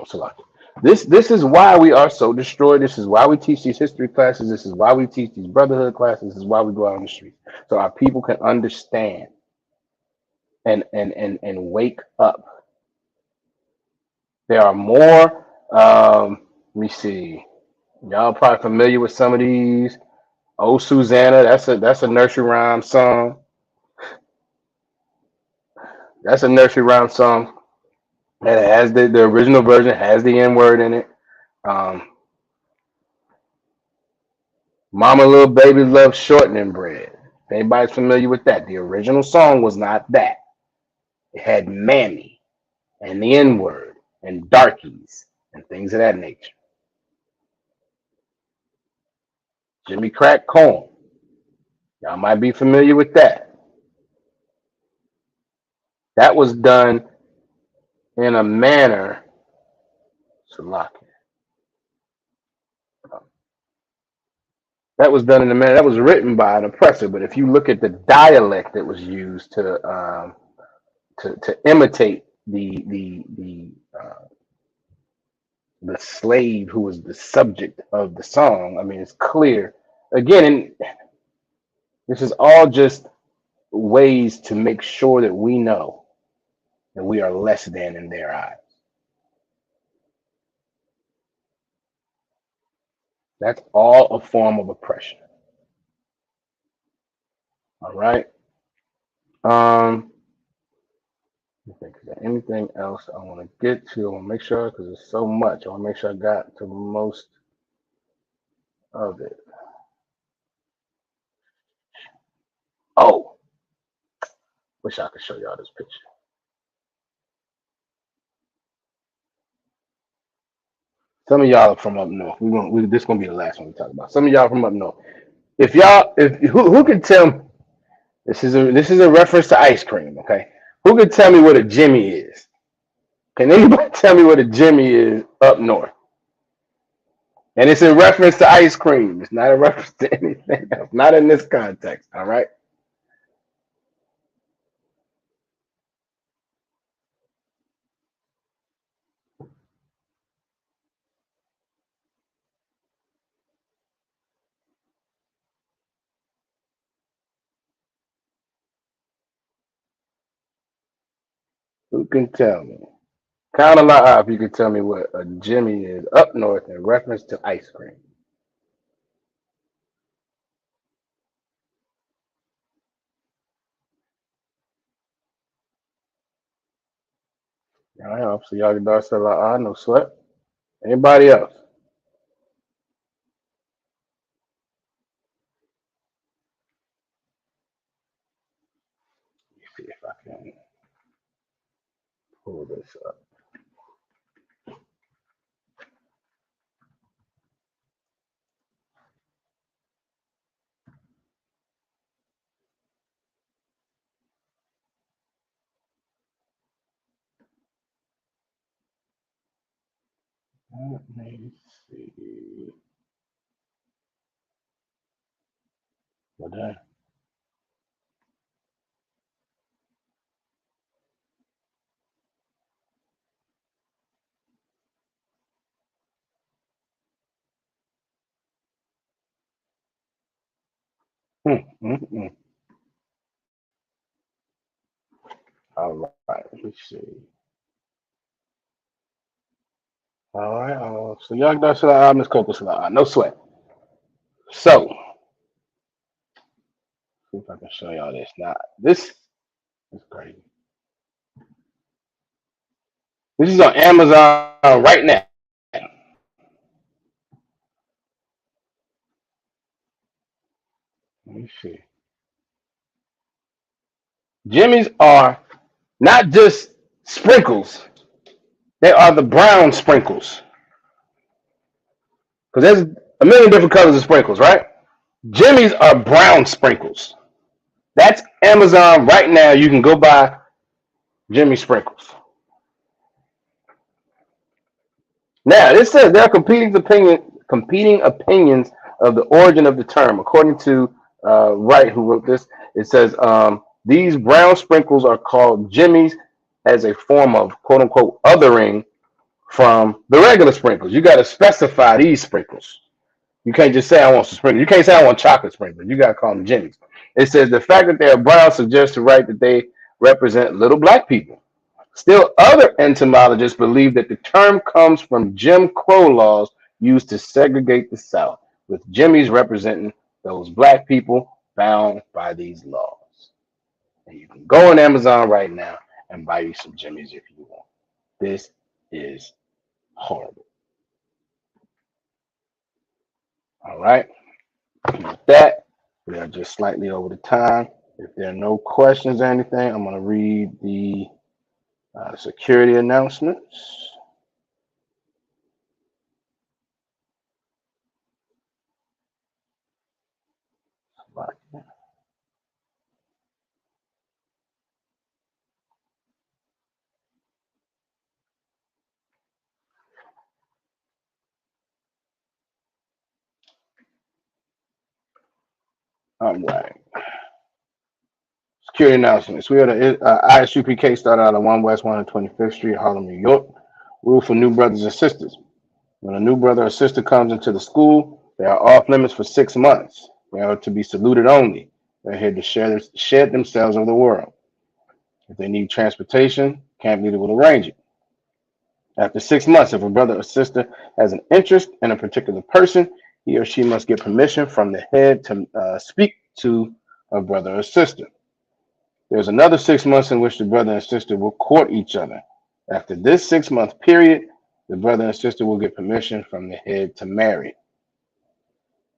Salaki. This is why we are so destroyed. This is why we teach these history classes. This is why we teach these brotherhood classes. This is why we go out on the streets. So our people can understand and wake up. There are more. Let me see. Y'all probably familiar with some of these. Oh Susanna, that's a nursery rhyme song. That's a nursery rhyme song. And it has the original version has the N word in it. Um, Mama Little Baby Loves Shortening Bread. If anybody's familiar with that, the original song was not that. It had mammy and the N word and darkies and things of that nature. Jimmy Crack Corn. Y'all might be familiar with that. That was done in a manner. Salaki. That was done in a manner that was written by an oppressor. But if you look at the dialect that was used to imitate the slave who was the subject of the song, I mean, it's clear. Again, and this is all just ways to make sure that we know that we are less than in their eyes. That's all a form of oppression. All right. Um, I think is there anything else I want to get to? I want to make sure because there's so much. I want to make sure I got to most of it. Oh, wish I could show y'all this picture. Some of y'all are from up north. This gonna be the last one we talk about. Some of y'all from up north. If who can tell me this is a reference to ice cream, okay? Who can tell me what a Jimmy is? Can anybody tell me what a Jimmy is up north? And it's in reference to ice cream. It's not a reference to anything else. Not in this context. All right. Who can tell me? Count a lot if you can tell me what a Jimmy is up north in reference to ice cream. All right. So y'all can say no sweat. Anybody else? Let me see if I can pull this up. Let me see. What that? Mm. All right. Let me see. All right. So y'all can say Miss Coco no sweat. So see if I can show y'all this. Now this is crazy. This is on Amazon right now. Let me see. Jimmy's are not just sprinkles; they are the brown sprinkles. Because there's a million different colors of sprinkles, right? Jimmy's are brown sprinkles. That's Amazon right now. You can go buy Jimmy sprinkles. Now, this says there are competing opinions of the origin of the term. According to Wright, who wrote this, it says these brown sprinkles are called jimmies as a form of quote unquote othering from the regular sprinkles. You got to specify these sprinkles. You can't just say I want some sprinkles. You can't say I want chocolate sprinkles. You got to call them jimmies. It says the fact that they are brown suggests to Wright that they represent little black people. Still, other entomologists believe that the term comes from Jim Crow laws used to segregate the South, with Jimmies representing those black people bound by these laws. And you can go on Amazon right now and buy you some Jimmies if you want. This is horrible. All right. And with that, we are just slightly over the time. If there are no questions or anything, I'm going to read the security announcements. All right. Security announcements. We had a ISUPK started out at 1 West 125th Street, Harlem, New York. Rule for new brothers and sisters. When a new brother or sister comes into the school, they are off limits for 6 months. They are to be saluted only. They're here to shed themselves of the world. If they need transportation, camp leader will arrange it. After 6 months, if a brother or sister has an interest in a particular person, he or she must get permission from the head to speak to a brother or sister. There's another 6 months in which the brother and sister will court each other. After this 6 month period, the brother and sister will get permission from the head to marry.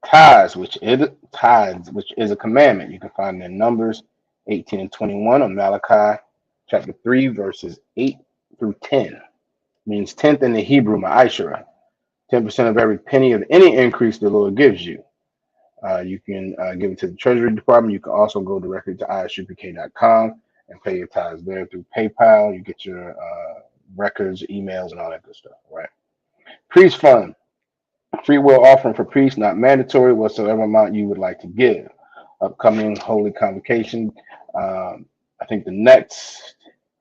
Tithes, which is a commandment. You can find in Numbers 18 and 21 on Malachi chapter 3, verses 8 through 10. Means tenth in the Hebrew, ma'ashara. 10% of every penny of any increase the Lord gives you. You can give it to the Treasury Department. You can also go directly to isupk.com and pay your tithes there through PayPal. You get your records, emails, and all that good stuff, right? Priest Fund. Free will offering for priests, not mandatory, whatsoever amount you would like to give. Upcoming Holy Convocation. I think the next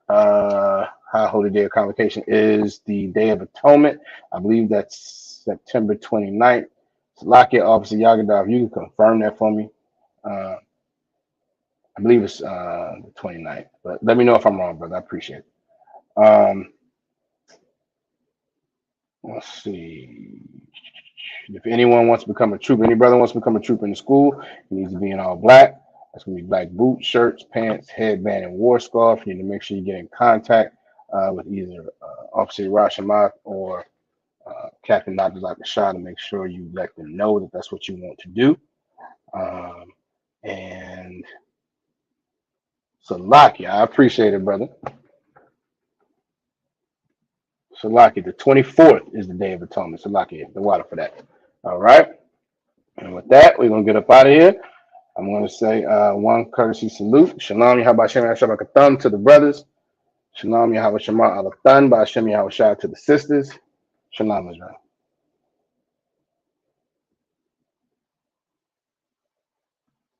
High Holy Day of Convocation is the Day of Atonement. I believe that's September 29th. Salakia, Officer Yagadav, you can confirm that for me. I believe it's the 29th, but let me know if I'm wrong, brother. I appreciate it. Let's see. If anyone wants to become a trooper, any brother wants to become a trooper in the school, he needs to be in all black. That's going to be black boots, shirts, pants, headband, and war scarf. You need to make sure you get in contact with either Officer Rashamat or Captain Dr. Shah to make sure you let them know that that's what you want to do. And Salakia, I appreciate it, brother. Salakia, the 24th is the Day of Atonement. Salakia, the water for that. All right. And with that, we're going to get up out of here. I'm going to say one courtesy salute. Shalom Yahweh Shem Yahweh to the brothers. Shalom Yahweh Shema Alathan by Hashem Yahweh Shah to the sisters. Shalom Israel.